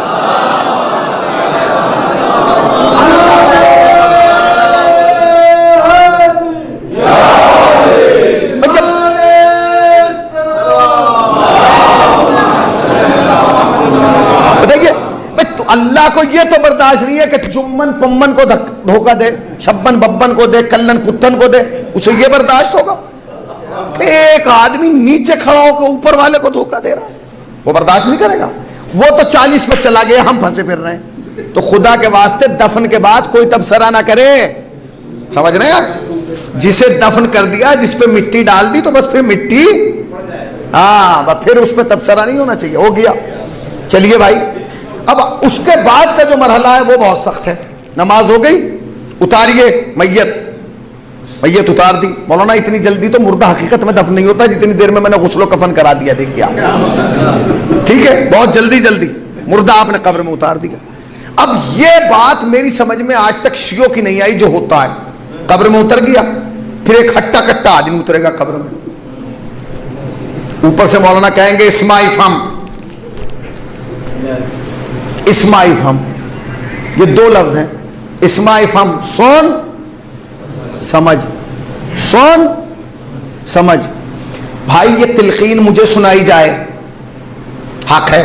اللہ کو یہ تو برداشت نہیں ہے کہ چمن پمن کو دھوکہ دے، شبن ببن کو دے، کلن کتن کو دے، اسے یہ برداشت ہوگا کہ ایک آدمی نیچے کھڑا ہو کے اوپر والے کو دھوکہ دے رہا ہے؟ وہ برداشت نہیں کرے گا۔ وہ تو 40 پہ چلا گیا، ہم پھنسے پھر رہے ہیں۔ تو خدا کے واسطے دفن کے بعد کوئی تبصرہ نہ کرے، سمجھ رہے ہیں؟ جسے دفن کر دیا، جس پہ مٹی ڈال دی، تو بس پھر مٹی، ہاں پھر اس پہ تبصرہ نہیں ہونا چاہیے، ہو گیا۔ چلیے بھائی، اب اس کے بعد کا جو مرحلہ ہے وہ بہت سخت ہے۔ نماز ہو گئی، اتاریے میت اتار دی۔ مولانا اتنی جلدی تو مردہ حقیقت میں دفن نہیں ہوتا جتنی دیر میں نے غسل و کفن کرا دیا، دیکھیے آپ، ٹھیک ہے، بہت جلدی مردہ آپ نے قبر میں اتار دیا۔ اب یہ بات میری سمجھ میں آج تک شیعوں کی نہیں آئی، جو ہوتا ہے قبر میں اتر گیا، پھر ایک ہٹا کٹا آدمی اترے گا قبر میں، اوپر سے مولانا کہیں گے اسمائی فم، اسمائی فم، یہ دو لفظ ہیں، اسمائی فم، سون سمجھ، سون سمجھ۔ بھائی یہ تلقین مجھے سنائی جائے حق ہے،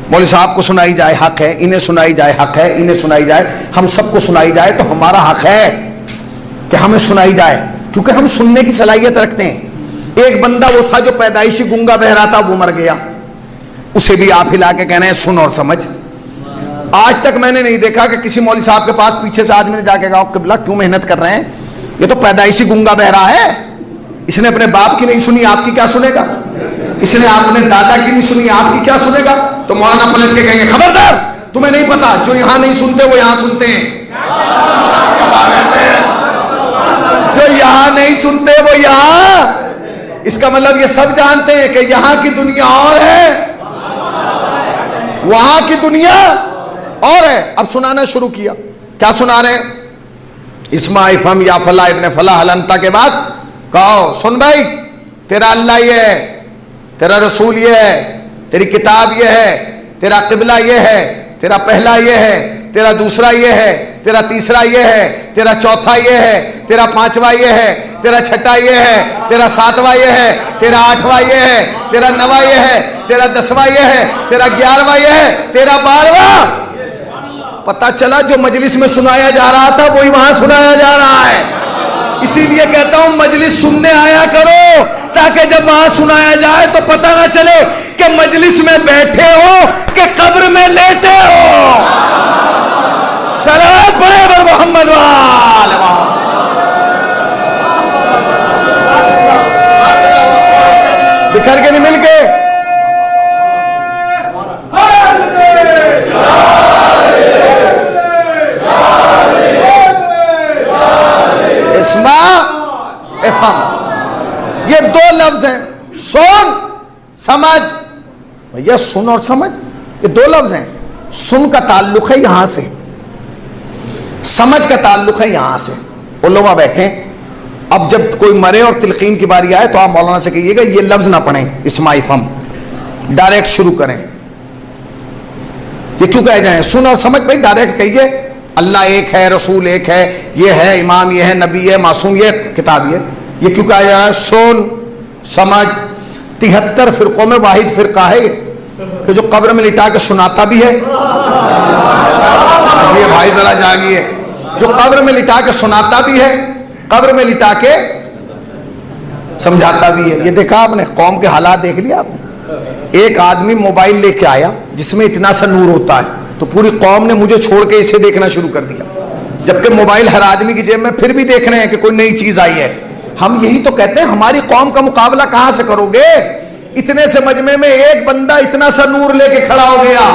مولوی صاحب کو سنائی جائے حق ہے، انہیں سنائی جائے حق ہے، انہیں سنائی جائے، ہم سب کو سنائی جائے تو ہمارا حق ہے کہ ہمیں سنائی جائے، کیونکہ ہم سننے کی صلاحیت رکھتے ہیں۔ ایک بندہ وہ تھا جو پیدائشی گنگا بہرا تھا، وہ مر گیا، اسے بھی آپ ہلا کے کہنا ہے سن اور سمجھ۔ آج تک میں نے نہیں دیکھا کہ کسی مولوی صاحب کے پاس پیچھے سے آدمی نے جا کے کہا قبلہ کیوں محنت کر رہے ہیں، یہ تو پیدائشی گنگا بہرا ہے، اس نے اپنے باپ کی نہیں سنی، آپ کی کیا سنے گا؟ اس نے اپنے دادا کی نہیں سنی، آپ کی کیا سنے گا؟ تو مولانا پلٹ کے کہیں گے خبردار، تمہیں نہیں پتا، جو یہاں نہیں سنتے وہ یہاں سنتے ہیں، جو یہاں نہیں سنتے وہ یہاں، اس کا مطلب یہ سب جانتے ہیں کہ یہاں کی دنیا اور ہے، وہاں کی دنیا اور ہے۔ اب سنانا شروع کیا، کیا سنا رہے ہیں؟ اسماعی فم یا فلاح ابن فلاح الانتا کے بعد کہو سن بھائی، تیرا اللہ یہ ہے، تیرا رسول یہ ہے، تیری کتاب یہ ہے، تیرا قبلہ یہ ہے، تیرا پہلا یہ ہے، تیرا دوسرا یہ ہے، تیرا تیسرا یہ ہے، تیرا چوتھا یہ ہے، تیرا پانچواں یہ ہے، تیرا چھٹا یہ ہے، تیرا ساتواں یہ ہے، تیرا آٹھواں یہ ہے، تیرا نواں یہ ہے، تیرا 10واں یہ ہے، تیرا 11واں یہ ہے، تیرا 12واں۔ پتہ چلا جو مجلس میں سنایا جا رہا تھا وہی وہاں سنایا جا رہا ہے۔ اسی لیے کہتا ہوں مجلس سننے آیا کرو، تاکہ جب وہاں سنایا جائے تو پتہ نہ چلے کہ مجلس میں بیٹھے ہو کہ قبر میں لیٹے ہو۔ صلوات پڑھے بر محمد وآل محمد۔ افہم، یہ دو لفظ ہیں، سن سمجھ. بھیا سن اور سمجھ یہ دو لفظ ہیں. سن کا تعلق ہے یہاں سے، سمجھ کا تعلق ہے یہاں سے. علماء بیٹھے، اب جب کوئی مرے اور تلقین کی باری آئے تو آپ مولانا سے کہیے گا یہ لفظ نہ پڑھیں اسماء فم، ڈائریکٹ شروع کریں. یہ کیوں کہہ جائیں؟ سن اور سمجھ بھائی ڈائریکٹ کہیے. اللہ ایک ہے، رسول ایک ہے، یہ ہے امام، یہ ہے نبی، ہے معصوم، یہ کتاب. یہ کیوں کہا جا رہا ہے سن سمجھ؟ 73 فرقوں میں واحد فرقہ ہے کہ جو قبر میں لٹا کے سناتا بھی ہے. سمجھیے بھائی ذرا جاگیے، جو قبر میں لٹا کے سناتا بھی ہے، قبر میں لٹا کے سمجھاتا بھی ہے. یہ دیکھا آپ نے قوم کے حالات دیکھ لیا آپ نے. ایک آدمی موبائل لے کے آیا جس میں اتنا سا نور ہوتا ہے تو پوری قوم نے مجھے چھوڑ کے اسے دیکھنا شروع کر دیا، جبکہ موبائل ہر آدمی کی جیب میں پھر بھی دیکھ رہے ہیں کہ کوئی نئی چیز آئی ہے. ہم یہی تو کہتے ہیں ہماری قوم کا مقابلہ کہاں سے کرو گے؟ اتنے سے مجمع میں ایک بندہ اتنا سا نور لے کے کھڑا ہو گیا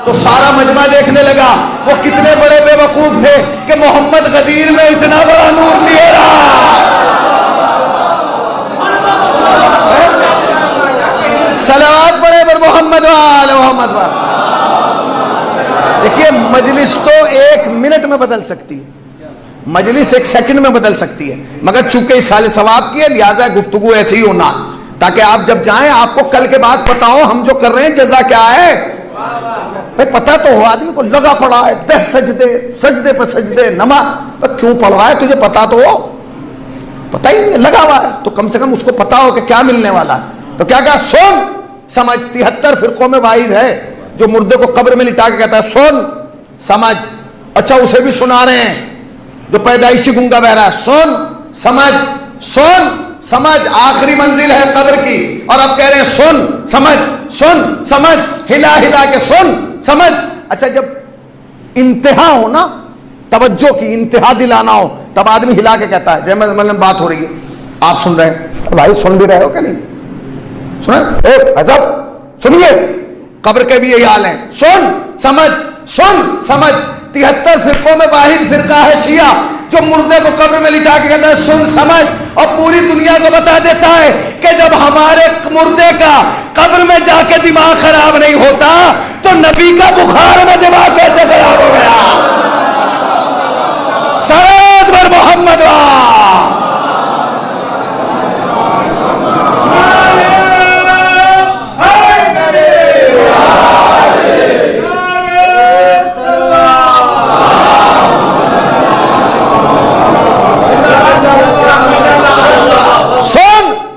تو سارا مجمع دیکھنے لگا. وہ کتنے بڑے بے وقوف تھے کہ محمد غدیر میں اتنا بڑا نور لیے رہا. صلوات پڑھے پر محمد وآل محمد وآل. دیکھیے مجلس تو 1 منٹ میں بدل سکتی ہے، مجلس 1 سیکنڈ میں بدل سکتی ہے، مگر چونکہ اس سال ثواب کی ہے لہٰذا گفتگو ایسے ہی ہونا تاکہ آپ جب جائیں آپ کو کل کے بعد پتا ہو ہم جو کر رہے ہیں جزا کیا ہے. بھائی پتا تو ہو، آدمی کو لگا پڑا ہے 10 سجدے، سجدے پہ سجدے، نماز کیوں پڑھ رہا ہے؟ تجھے پتا تو ہو، پتا ہی نہیں لگا ہوا ہے تو کم سے کم اس کو پتا ہو کہ کیا ملنے والا ہے. تو کیا کہا؟ سن سمجھ. 73 فرقوں میں واحد ہے جو مردے کو قبر میں لٹا کے کہتا ہے سن سمجھ. اچھا اسے بھی سنا رہے ہیں جو پیدائشی گنگا بہ رہا ہے، سن سمجھ سن سمجھ. آخری منزل ہے قبر کی اور اب کہہ رہے ہیں سن سمجھ، ہلا ہلا کے سن سمجھ. اچھا جب انتہا ہو نا، توجہ کی انتہا دلانا ہو تب آدمی ہلا کے کہتا ہے. جیسے مطلب بات ہو رہی ہے آپ سن رہے ہیں، بھائی سن بھی رہے ہو کہ نہیں؟ سنیں حضرت سنیے، قبر کے بھی یہی حال ہیں، سن سمجھ 73 فرقوں میں واحد فرقہ ہے شیعہ جو مردے کو قبر میں لٹا کے کہتا ہے سن سمجھ، اور پوری دنیا کو بتا دیتا ہے کہ جب ہمارے مردے کا قبر میں جا کے دماغ خراب نہیں ہوتا تو نبی کا بخار میں دماغ کیسے خراب ہو گیا. صلوات بر محمد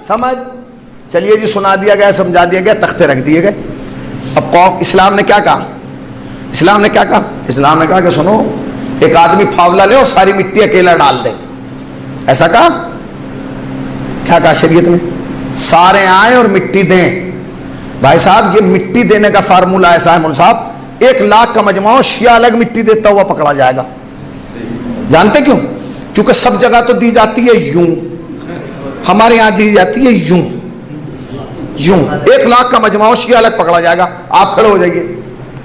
سمجھ. چلیے جی سنا دیا گیا، سمجھا دیا گیا، تختے رکھ دیے گئے. اب قوم اسلام نے کیا کہا؟ اسلام نے کیا کہا؟ اسلام نے کہا کہ سنو ایک آدمی پھاولا لے اور ساری مٹی اکیلا ڈال دے. ایسا کہا؟ کیا کہا شریعت نے؟ سارے آئیں اور مٹی دیں. بھائی صاحب یہ مٹی دینے کا فارمولہ ایسا ہے مول صاحب، 1 لاکھ کا مجموعہ شیعہ الگ مٹی دیتا ہوا پکڑا جائے گا. جانتے کیوں؟ کیونکہ سب جگہ تو دی جاتی ہے یوں، ہمارے یہاں دی جاتی ہے یوں. 1 لاکھ کا مجموعہ شیعہ الگ پکڑا جائے گا. آپ کھڑے ہو جائیے،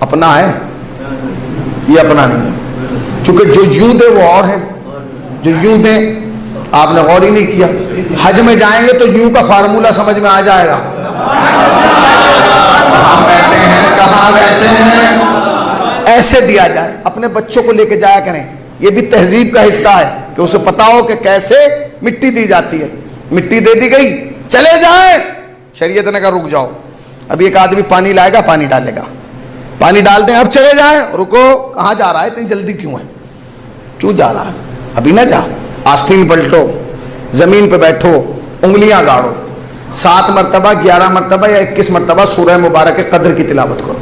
اپنا ہے یہ اپنا نہیں ہے، کیونکہ جو یوں دے وہ اور ہے، جو یوں دے آپ نے غور ہی نہیں کیا. حج میں جائیں گے تو یوں کا فارمولہ سمجھ میں آ جائے گا. کہاں بیٹھتے ہیں ایسے دیا جائے. اپنے بچوں کو لے کے جایا کریں، یہ بھی تہذیب کا حصہ ہے کہ اسے پتا ہو کہ کیسے مٹی دی جاتی ہے. مٹی دے دی گئی، چلے جائیں. شریعت نے کہا رک جاؤ، ابھی ایک آدمی پانی لائے گا، پانی ڈالے گا، پانی ڈال دیں، اب چلے جائیں. رکو، کہاں جا رہا ہے؟ اتنی جلدی کیوں ہے؟ کیوں جا رہا ہے؟ ابھی نہ جا. آستین پلٹو، زمین پہ بیٹھو، انگلیاں گاڑو، 7 مرتبہ 11 مرتبہ یا 21 مرتبہ سورہ مبارک قدر کی تلاوت کرو.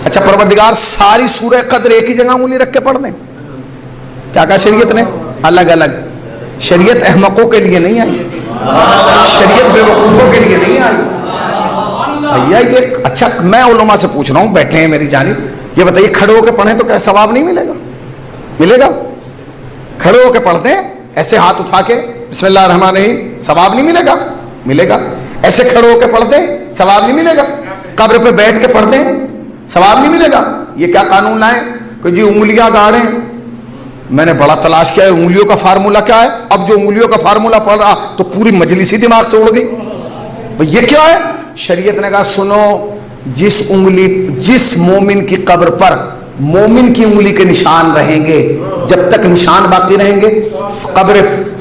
اچھا پروردگار ساری سورہ قدر ایک ہی جگہ انگلی رکھ کے پڑھ دیں؟ کیا کہا شریعت نے؟ الگ الگ. شریعت احمقوں کے لیے نہیں آئی، شریعت بے وقوفوں کے لیے نہیں آئی. بھیا یہ اچھا میں علماء سے پوچھ رہا ہوں، بیٹھے ہیں میری جانب، یہ بتائیے کھڑے ہو کے پڑھیں تو کیا ثواب نہیں ملے گا؟ ملے گا. کھڑے ہو کے پڑھتے ہیں ایسے ہاتھ اٹھا کے بسم اللہ الرحمن الرحیم، ثواب نہیں ملے گا؟ ملے گا. ایسے کھڑے ہو کے پڑھتے ہیں ثواب نہیں ملے گا. قبر پہ بیٹھ کے پڑھتے ہیں ثواب نہیں ملے گا. یہ کیا قانون لائیں کہ جی انگلیاں گاڑیں، میں نے بڑا تلاش کیا ہے انگلیوں کا فارمولہ کیا ہے. اب جو انگلیوں کا فارمولہ پڑھ رہا تو پوری مجلس ہی دماغ سے اڑ گئی. یہ کیا ہے؟ شریعت نے کہا سنو، جس مومن کی قبر پر مومن کی انگلی کے نشان رہیں گے، جب تک نشان باقی رہیں گے، قبر،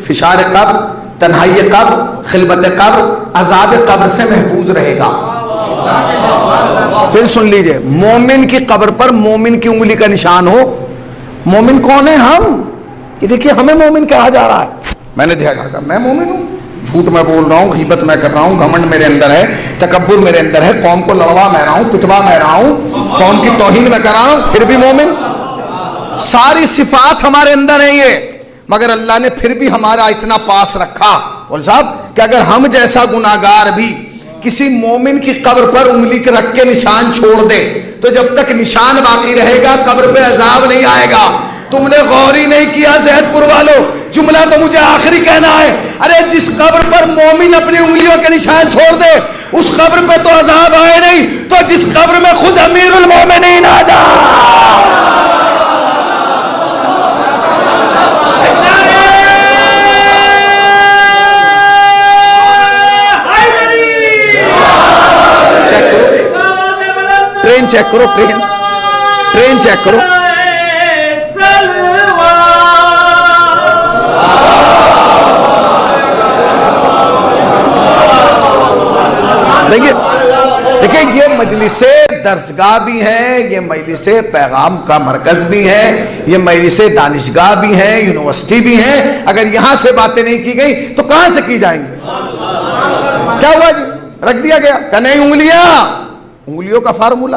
فشار قبر، تنہائی قبر، خلوت قبر، عذاب قبر سے محفوظ رہے گا. پھر سن لیجئے، مومن کی قبر پر مومن کی انگلی کا نشان ہو. مومن کون ہے؟ ہم. یہ دیکھیے ہمیں مومن کہا جا رہا ہے. میں نے دیکھا میں مومن ہوں، جھوٹ میں بول رہا ہوں، غیبت میں کر رہا ہوں، گھمنڈ میرے اندر ہے، تکبر میرے اندر ہے، قوم کو لڑوا میں رہا ہوں، پٹوا میں رہا ہوں، قوم کی توہین میں کر رہا ہوں، پھر بھی مومن. ساری صفات ہمارے اندر ہیں یہ، مگر اللہ نے پھر بھی ہمارا اتنا پاس رکھا بول صاحب کہ اگر ہم جیسا گناہگار بھی کسی مومن کی قبر پر انگلی کے رکھ کے نشان چھوڑ دے تو جب تک نشان باقی رہے گا قبر پہ عذاب نہیں آئے گا. تم نے غور ہی نہیں کیا زید پور والوں، جملہ تو مجھے آخری کہنا ہے. ارے جس قبر پر مومن اپنی انگلیوں کے نشان چھوڑ دے اس قبر پہ تو عذاب آئے نہیں، تو جس قبر میں خود امیر المومنین آ جا. ٹرین چیک کرو، ٹرین چیک کرو. دیکھیں یہ مجلس درسگاہ بھی ہے، یہ مجلس پیغام کا مرکز بھی ہے، یہ مجلس دانشگاہ بھی ہے، یونیورسٹی بھی ہے. اگر یہاں سے باتیں نہیں کی گئی تو کہاں سے کی جائیں گی؟ کیا ہوا جی؟ رکھ دیا گیا کہ نہیں انگلیوں کا فارمولہ.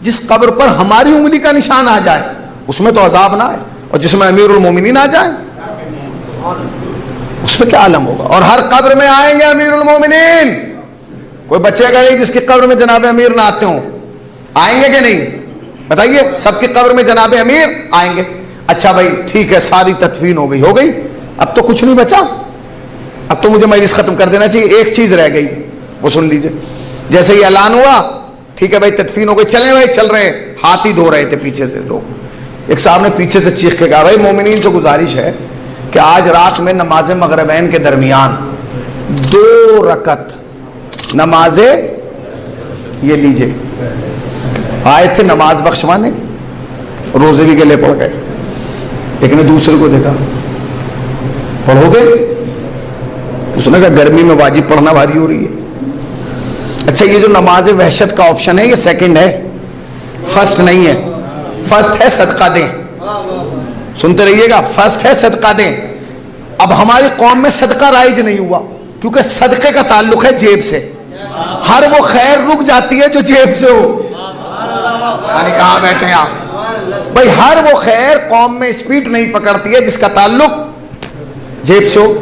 جس قبر پر ہماری انگلی کا نشان آ جائے اس میں تو عذاب نہ آئے، اور جس میں امیر المومنین آ جائے اس میں کیا عالم ہوگا. اور ہر قبر میں آئیں گے امیر المومنین، کوئی بچے گا نہیں جس کی قبر میں جناب امیر نہ آتے ہوں. آئیں گے کہ نہیں بتائیے؟ سب کی قبر میں جناب امیر آئیں گے. اچھا بھائی ٹھیک ہے، ساری تدفین ہو گئی، اب تو کچھ نہیں بچا، اب تو مجھے مجلس ختم کر دینا چاہیے. ایک چیز رہ گئی، وہ سن لیجئے. جیسے یہ اعلان ہوا ٹھیک ہے بھائی تدفین ہو گئی، چلیں بھائی چل رہے ہیں، ہاتھ ہی دھو رہے تھے پیچھے سے لوگ. ایک صاحب نے پیچھے سے چیخ کے کہا بھائی مومنین سے گزارش ہے کہ آج رات میں نماز مغربین کے درمیان 2 رکعت نماز یہ لیجئے. آئے تھے نماز بخشوانے، روزے بھی گلے پڑ گئے. ایک نے دوسرے کو دیکھا، پڑھو گے؟ اس نے کہا گرمی میں واجب پڑھنا بھاری ہو رہی ہے. اچھا یہ جو نماز وحشت کا آپشن ہے یہ سیکنڈ ہے، فرسٹ نہیں ہے. فرسٹ ہے صدقہ دیں، سنتے رہیے گا، فرسٹ ہے صدقہ دیں. اب ہماری قوم میں صدقہ رائج نہیں ہوا کیونکہ صدقے کا تعلق ہے جیب سے. ہر وہ خیر رک جاتی ہے جو جیب سے ہو. یعنی کہاں بیٹھے ہیں آپ بھائی؟ ہر وہ خیر قوم میں اسپیڈ نہیں پکڑتی ہے جس کا تعلق جیب سے ہو.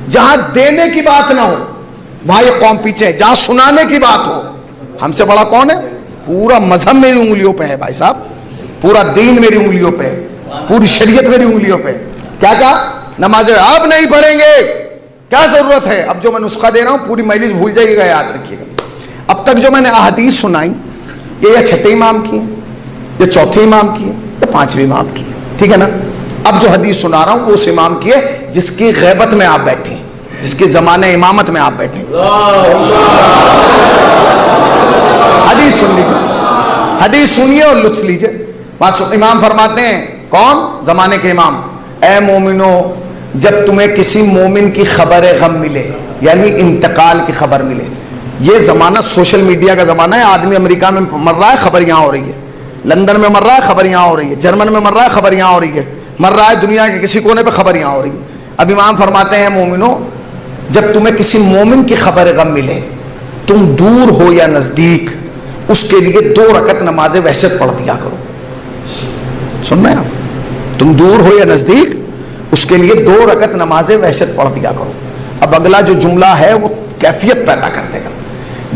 جہاں دینے کی بات نہ ہو وہاں یہ قوم پیچھے ہے. جہاں سنانے کی بات ہو، ہم سے بڑا کون ہے؟ پورا مذہب میری انگلیوں پہ ہے بھائی صاحب، پورا دین میری انگلیوں پہ ہے، پوری شریعت میری انگلیوں پہ. کیا نماز اب نہیں پڑھیں گے، کیا ضرورت ہے؟ اب جو میں نسخہ دے رہا ہوں پوری مجلس بھول جائیے گا، یاد رکھیے گا. اب تک جو میں نے احادیث سنائی یہ یا چھٹے امام کی ہیں، یا چوتھے امام کی ہیں، یا 5ویں امام کی ہیں، ٹھیک ہے نا؟ اب جو حدیث سنا رہا ہوں وہ اس امام کی ہے جس کی غیبت میں آپ بیٹھے ہیں، جس کے زمانے امامت میں آپ بیٹھے ہیں. حدیث سن لیجیے، حدیث سنیے اور لطف لیجیے. امام فرماتے ہیں، کون؟ زمانے کے امام، اے مومنو جب تمہیں کسی مومن کی خبر غم ملے، یعنی انتقال کی خبر ملے. یہ زمانہ سوشل میڈیا کا زمانہ ہے. آدمی امریکہ میں مر رہا ہے، خبر یہاں ہو رہی ہے. لندن میں مر رہا ہے، خبر یہاں ہو رہی ہے. جرمن میں مر رہا ہے، خبر یہاں ہو رہی ہے. مر رہا ہے دنیا کے کسی کونے پہ، خبر یہاں ہو رہی ہے. اب امام فرماتے ہیں مومنو جب تمہیں کسی مومن کی خبر غم ملے، تم دور ہو یا نزدیک، اس کے لیے 2 رکعت نماز وحشت پڑھ دیا کرو. سن رہے ہیں آپ؟ تم دور ہو یا نزدیک اس کے لیے 2 رکعت نماز وحشت پڑھ دیا کرو. اب اگلا جو جملہ ہے وہ کیفیت پیدا کر دے گا.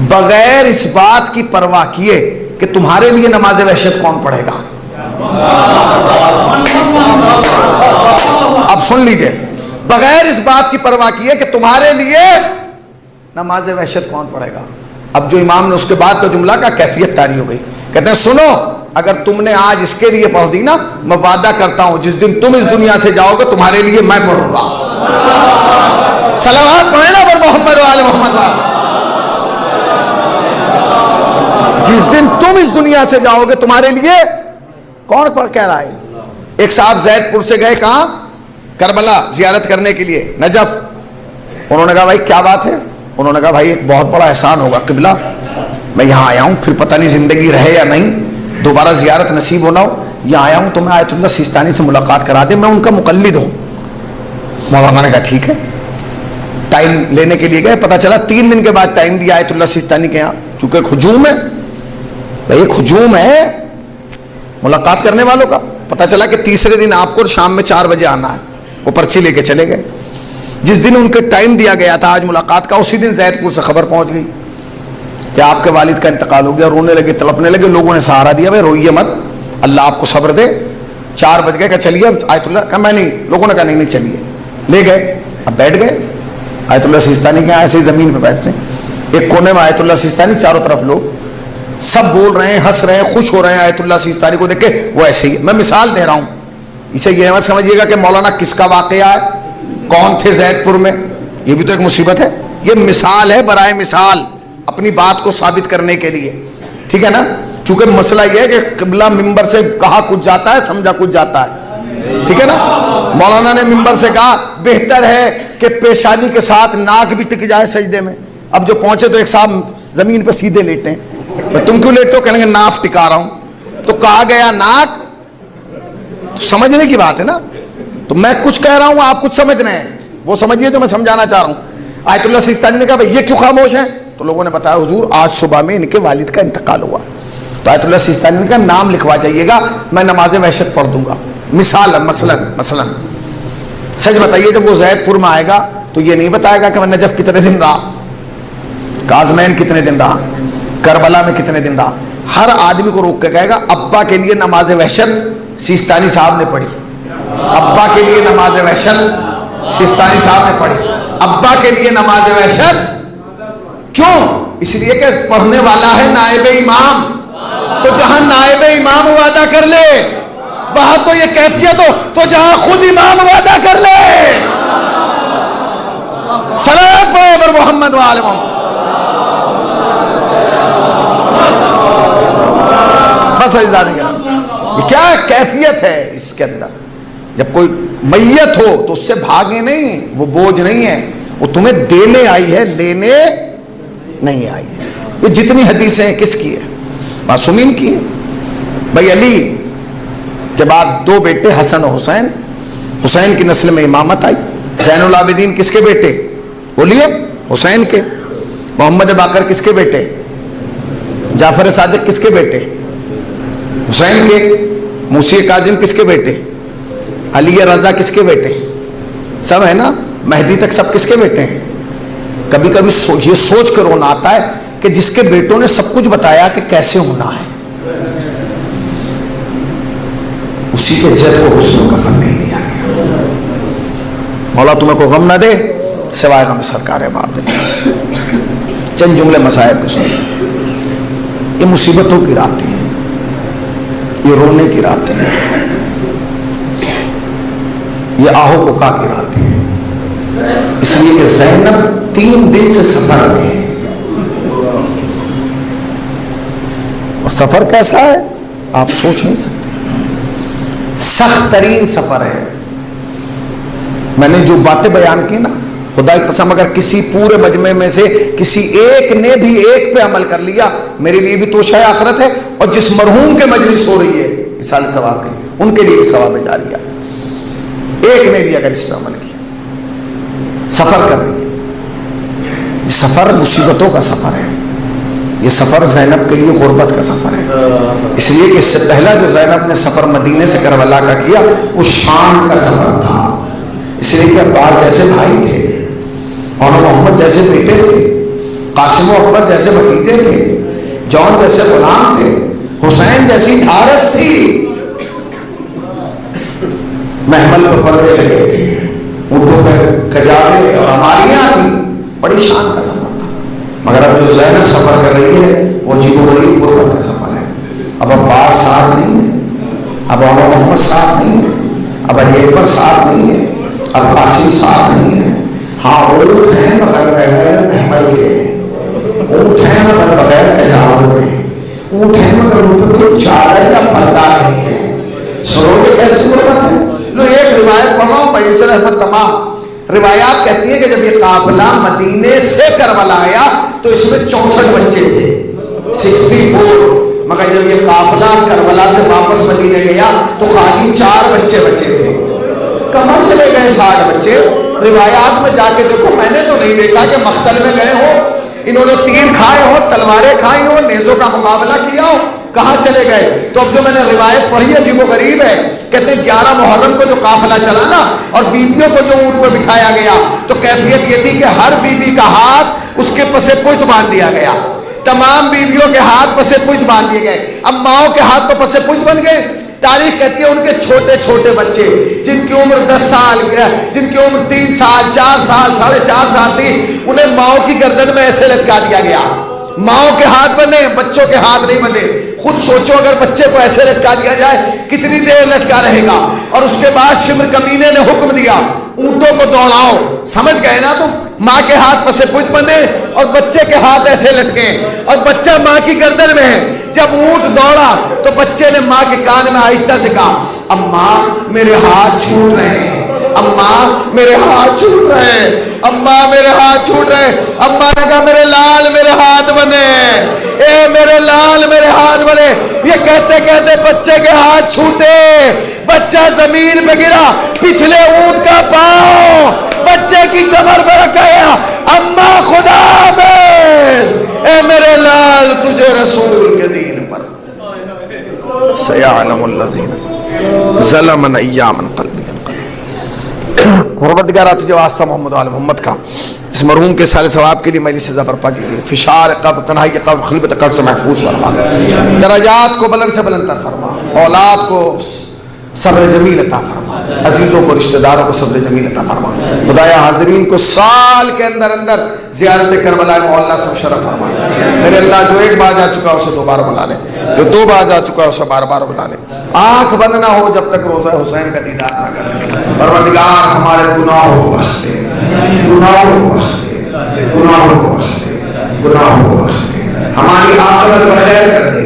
بغیر اس بات کی پرواہ کیے کہ تمہارے لیے نماز وحشت کون پڑھے گا. اب سن لیجئے، بغیر اس بات کی پرواہ کیے کہ تمہارے لیے نماز وحشت کون پڑھے گا. اب جو امام نے اس کے بعد کا جملہ کا کیفیت طاری ہو گئی. کہتے ہیں سنو اگر تم نے آج اس کے لیے پڑھ دی نا، میں وعدہ کرتا ہوں جس دن تم اس دنیا سے جاؤ گے تمہارے لیے میں پڑھوں گا۔ صلوات پڑھیں نا پر محمد و آل محمد۔ جس دن تم اس دنیا سے جاؤ گے تمہارے لیے کون پڑھ کہہ رہا ہے؟ ایک صاحب زید پور سے گئے کہاں؟ کربلا زیارت کرنے کے لیے، نجف۔ انہوں نے کہا بھائی کیا بات ہے؟ انہوں نے کہا بھائی ایک بہت بڑا احسان ہوگا قبلہ، میں یہاں آیا ہوں، پھر پتہ نہیں زندگی رہے یا نہیں، دوبارہ زیارت نصیب ہونا ہو، یہاں آیا ہوں تو میں آیت اللہ سیستانی سے ملاقات کرا دیں، میں ان کا مقلد ہوں۔ مولانا نے کہا ٹھیک ہے۔ ٹائم لینے کے لیے گئے، پتہ چلا 3 دن کے بعد ٹائم دیا آیت اللہ سیستانی کے یہاں، چونکہ ہجوم ہے بھائی، ایک ہجوم ہے ملاقات کرنے والوں کا۔ پتہ چلا کہ تیسرے دن آپ کو شام میں 4 بجے آنا ہے، وہ پرچی لے کے چلے گئے۔ جس دن ان کے ٹائم دیا گیا تھا آج ملاقات کا، اسی دن زید پور سے خبر پہنچ گئی کہ آپ کے والد کا انتقال ہو گیا۔ رونے لگے، تڑپنے لگے، لوگوں نے سہارا دیا، بھائی روئیے مت، اللہ آپ کو صبر دے۔ 4 بج گئے کہ چلیے آیت اللہ، کہا میں نہیں، لوگوں نے کہا نہیں چلیے، لے گئے۔ اب بیٹھ گئے آیت اللہ سیستانی کے ایسے ہی زمین پہ بیٹھتے ہیں، ایک کونے میں آیت اللہ سیستانی، چاروں طرف لوگ سب بول رہے ہیں، ہنس رہے ہیں، خوش ہو رہے ہیں آیت اللہ سیستانی کو دیکھ کے۔ وہ ایسے ہی، میں مثال دے رہا ہوں، اسے یہ مت سمجھیے گا کہ مولانا کس کا واقعہ ہے، کون تھے زید پور میں، یہ بھی تو ایک مصیبت ہے، یہ مثال ہے برائے مثال، اپنی بات کو ثابت کرنے کے لیے، ٹھیک ہے نا؟ چونکہ مسئلہ یہ ہے کہ قبلہ ممبر سے کہا کچھ جاتا ہے، سمجھا کچھ جاتا ہے، ٹھیک ہے نا؟ مولانا نے ممبر سے کہا بہتر ہے کہ پیشانی کے ساتھ ناک بھی ٹک جائے سجدے میں۔ اب جو پہنچے تو ایک صاحب زمین پہ سیدھے لیٹے ہیں، تم کیوں لیٹے ہو؟ کہنے گے ناف ٹکا رہا ہوں۔ تو کہا گیا ناک، سمجھنے کی بات ہے نا، تو میں کچھ کہہ رہا ہوں آپ کچھ سمجھ رہے ہیں، وہ سمجھیے جو میں سمجھانا چاہ رہا ہوں۔ آیت اللہ سیستانی نے کہا بھائی یہ کیوں خاموش ہیں؟ تو لوگوں نے بتایا حضور آج صبح میں ان کے والد کا انتقال ہوا۔ تو آیت اللہ سیستانی نے کہا نام لکھوا جائیے گا، میں نماز وحشت پڑھ دوں گا۔ مثال مثلا سچ بتائیے جب وہ زید پور میں آئے گا تو یہ نہیں بتائے گا کہ میں نجف کتنے دن رہا، کاظمین کتنے دن رہا، کربلا میں کتنے دن رہا۔ ہر آدمی کو روک کے کہے گا ابا کے لیے نماز وحشت سیستانی صاحب نے پڑھی، ابا کے لیے نماز وحشت سیستانی صاحب نے پڑھی، ابا کے لیے نماز وحشت۔ کیوں؟ اس لیے کہ پڑھنے والا ہے نائب امام، تو جہاں نائب امام وعدہ کر لے وہاں تو یہ کیفیت ہو، تو جہاں خود امام وعدہ کر لے۔ صلوات پڑھو پر محمد و آل محمد۔ بس عزیزان کرام، یہ کیا کیفیت ہے اس کے اندر؟ جب کوئی میت ہو تو اس سے بھاگے نہیں، وہ بوجھ نہیں ہے، وہ تمہیں دینے آئی ہے، لینے نہیں آئی ہے۔ یہ جتنی حدیثیں کس کی ہے؟ معصومین کی ہے۔ بھائی علی کے بعد 2 بیٹے حسن و حسین، حسین کی نسل میں امامت آئی۔ زین العابدین کس کے بیٹے؟ بولیے، حسین کے۔ محمد باقر کس کے بیٹے؟ جعفر صادق کس کے بیٹے؟ حسین کے۔ موسی کاظم کس کے بیٹے؟ علی رضا کس کے بیٹے؟ سب ہے نا، مہدی تک سب کس کے بیٹے ہیں؟ کبھی کبھی یہ سوچ کر رونا آتا ہے کہ جس کے بیٹوں نے سب کچھ بتایا کہ کیسے ہونا ہے، اسی کے جد کو حسن و کفن نہیں دیا گیا۔ مولا تمہیں کو غم نہ دے سوائے غم سرکار باب دے۔ چند جملے مصائب کے سن، یہ مصیبتوں کی راتیں ہیں، یہ رونے کی راتیں ہیں، یہ آہو بکا کی راتیں ہیں، اس لیے کہ زینب 3 دن سے سفر میں ہے۔ اور سفر کیسا ہے آپ سوچ نہیں سکتے، سخت ترین سفر ہے۔ میں نے جو باتیں بیان کی نا، خدا کی قسم اگر کسی پورے مجمع میں سے کسی ایک نے بھی ایک پہ عمل کر لیا، میرے لیے بھی توشہ آخرت ہے، اور جس مرحوم کے مجلس ہو رہی ہے مثال ثواب کے لیے، ان کے لیے بھی ثواب جاریہ، ایک نے بھی اگر اس پہ عمل کیا۔ سفر کر رہی ہے، یہ سفر مصیبتوں کا سفر ہے، یہ سفر زینب کے لیے غربت کا سفر ہے، اس لیے کہ اس سے پہلا جو زینب نے سفر مدینے سے کربلا کا کیا وہ شام کا سفر تھا، اس لیے کہ عباس جیسے بھائی تھے، اور محمد جیسے بیٹے تھے، قاسم و اکبر جیسے بھتیجے تھے، جون جیسے غلام تھے، حسین جیسی دھارس تھی، محمل پر پردے لگے تھے، اونٹوں پہ کجاوے اور ہماریاں تھیں، بڑی شان کا سفر تھا۔ مگر اب جو زینب سفر کر رہی ہے وہ عجیب و غریب غربت کا سفر ہے، اب عباس ساتھ نہیں ہے، اب عمر محمد ساتھ نہیں ہے، اب علی اکبر ساتھ نہیں ہے، اب قاسم ساتھ نہیں ہے. ہاں اونٹ ہیں مگر بغیر محمل کے، اونٹ ہیں مگر بغیر تجاروں کے، اونٹ ہیں مگر ان پہ کوئی چادر یا پردہ نہیں ہے. سنو گے کیسی غربت ہے. لو ایک روایت پڑھ رہا ہوں بھائی سر احمد تمام روایات کہتی ہے کہ جب یہ قافلہ مدینے سے کربلا آیا تو اس میں 64 بچے تھے، 64. مگر جب یہ قافلہ کربلا سے واپس مدینے گیا تو خالی 4 بچے بچے تھے. کہاں چلے گئے 60 بچے؟ روایات میں جا کے دیکھو، میں نے تو نہیں دیکھا کہ مقتل میں گئے ہو، انہوں نے تیر کھائے ہو، تلواریں کھائی ہو، نیزوں کا مقابلہ کیا ہو. کہاں چلے گئے؟ تو اب جو میں نے روایت پڑھی عجیب و غریب ہے. کہتے ہیں 11 محرم کو جو قافلہ چلا نا اور بیویوں کو جو اونٹ پہ بٹھایا گیا تو کیفیت یہ تھی کہ ہر بیوی کا ہاتھ اس کے پسے پشت باندھ دیا گیا. تمام بیویوں کے ہاتھ پسے پشت باندھ دیے گئے. اب ماؤں کے ہاتھ تو پسے پشت بن گئے. تاریخ کہتی ہے ان کے چھوٹے چھوٹے بچے جن کی عمر 10 سال، جن کی عمر 3 سال 4 سال 4.5 سال تھی، انہیں ماؤں کی گردن میں ایسے لٹکا دیا گیا. ماؤں کے ہاتھ بندے، بچوں کے ہاتھ نہیں بندے. خود سوچو اگر بچے کو ایسے لٹکا دیا جائے کتنی دیر لٹکا رہے گا. اور اس کے بعد شمر کمینے نے حکم دیا اونٹوں کو دوڑاؤ. سمجھ گئے نا تم؟ ماں کے ہاتھ پسے پشت بندے اور بچے کے ہاتھ ایسے لٹکے اور بچہ ماں کی گردن میں ہے. جب اونٹ دوڑا تو بچے نے ماں کے کان میں آہستہ سے کہا اماں میرے ہاتھ چھوٹ رہے ہیں، اماں میرے ہاتھ چھوٹ رہے ہیں، اماں میرے ہاتھ چھوٹ رہے ہیں. اماں نے کہا میرے لال میرے ہاتھ بنے، اے میرے لال میرے ہاتھ بنے. یہ کہتے کہتے بچے کے ہاتھ چھوٹے، بچہ زمین پہ گرا، پچھلے اونٹ کا پاؤں بچے کی کمر پر رکھا. اماں خدا حافظ، اے میرے لال تجھے رسول کے دین پر سیعلم الذین ظلموا ایامن قلبی. پروردگارہ تجھے واسطہ محمد و آل محمد کا اس مرحوم کے سال ثواب کے لیے مجلس سزا برپا کی گئی. فشار قبر، تنہائی قبر، خلبت قبر سے محفوظ فرما. درجات کو بلند سے بلند تر فرما. اولاد کو صبر جمیل عطا فرما. عزیزوں کو رشتہ داروں کو صبر جمیل عطا فرما. خدایا حاضرین کو سال کے اندر اندر زیارت کربلا مولا سے مشرف فرما. میرے اللہ جو ایک بار جا چکا ہے اسے 2 بار بلا لے، جو 2 بار جا چکا ہے اسے بار بار بلا لے. آنکھ بند نہ ہو جب تک روزہ حسین کا دیدار نہ کر لے. پروردگار ہمارے گناہوں کو بخش دے، گناہوں کو بخش دے، گناہوں کو بخش دے، گناہوں کو بخش دے. ہماری عاقبت بخیر کر دے،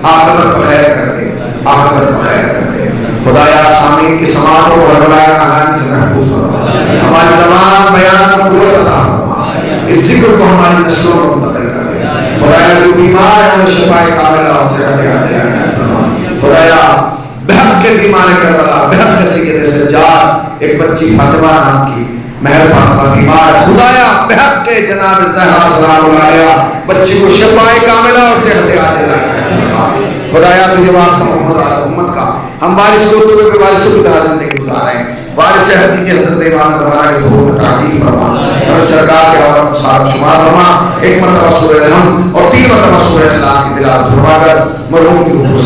عاقبت بخیر کر دے، عاقبت بخیر کر دے. خدایا سامعین کی سماعتوں کو بربلایا کہانی سے محفوظ فرما. ہماری زبان بیان کو قوت عطا فرما. اس ذکر کو ہماری نسلوں کو منتقل کر دے. خدایا جو بیمار ہیں انہیں شفا کاملہ اور صحت عاجلہ عنایت فرما. خدایا بحق کے بیمار کربلا، بحق کے سید سجاد ایک بچی فاطمہ نام کی مہر فاطمہ بیمار ہے. خدایا بحق کے جناب زہرا سلام اللہ علیہا بچی کو شفا کاملہ اور صحت عاجلہ عنایت فرما. خدایا تجھے واسطہ محمد و آل محمد کا ہم وارث کو ہوتے ہوئے وارثوں کی طرح زندگی گزارے ہیں. وارث حقیقی حضرت امام زمانہ کے ظہور میں تعظیم فرما. ہمیں سرکار کے اور صاحب شمار فرما. 1 مرتبہ سورہ رحم اور 3 مرتبہ سورہ اخلاص کی تلاوت فرما کر مرحوم کی روح کو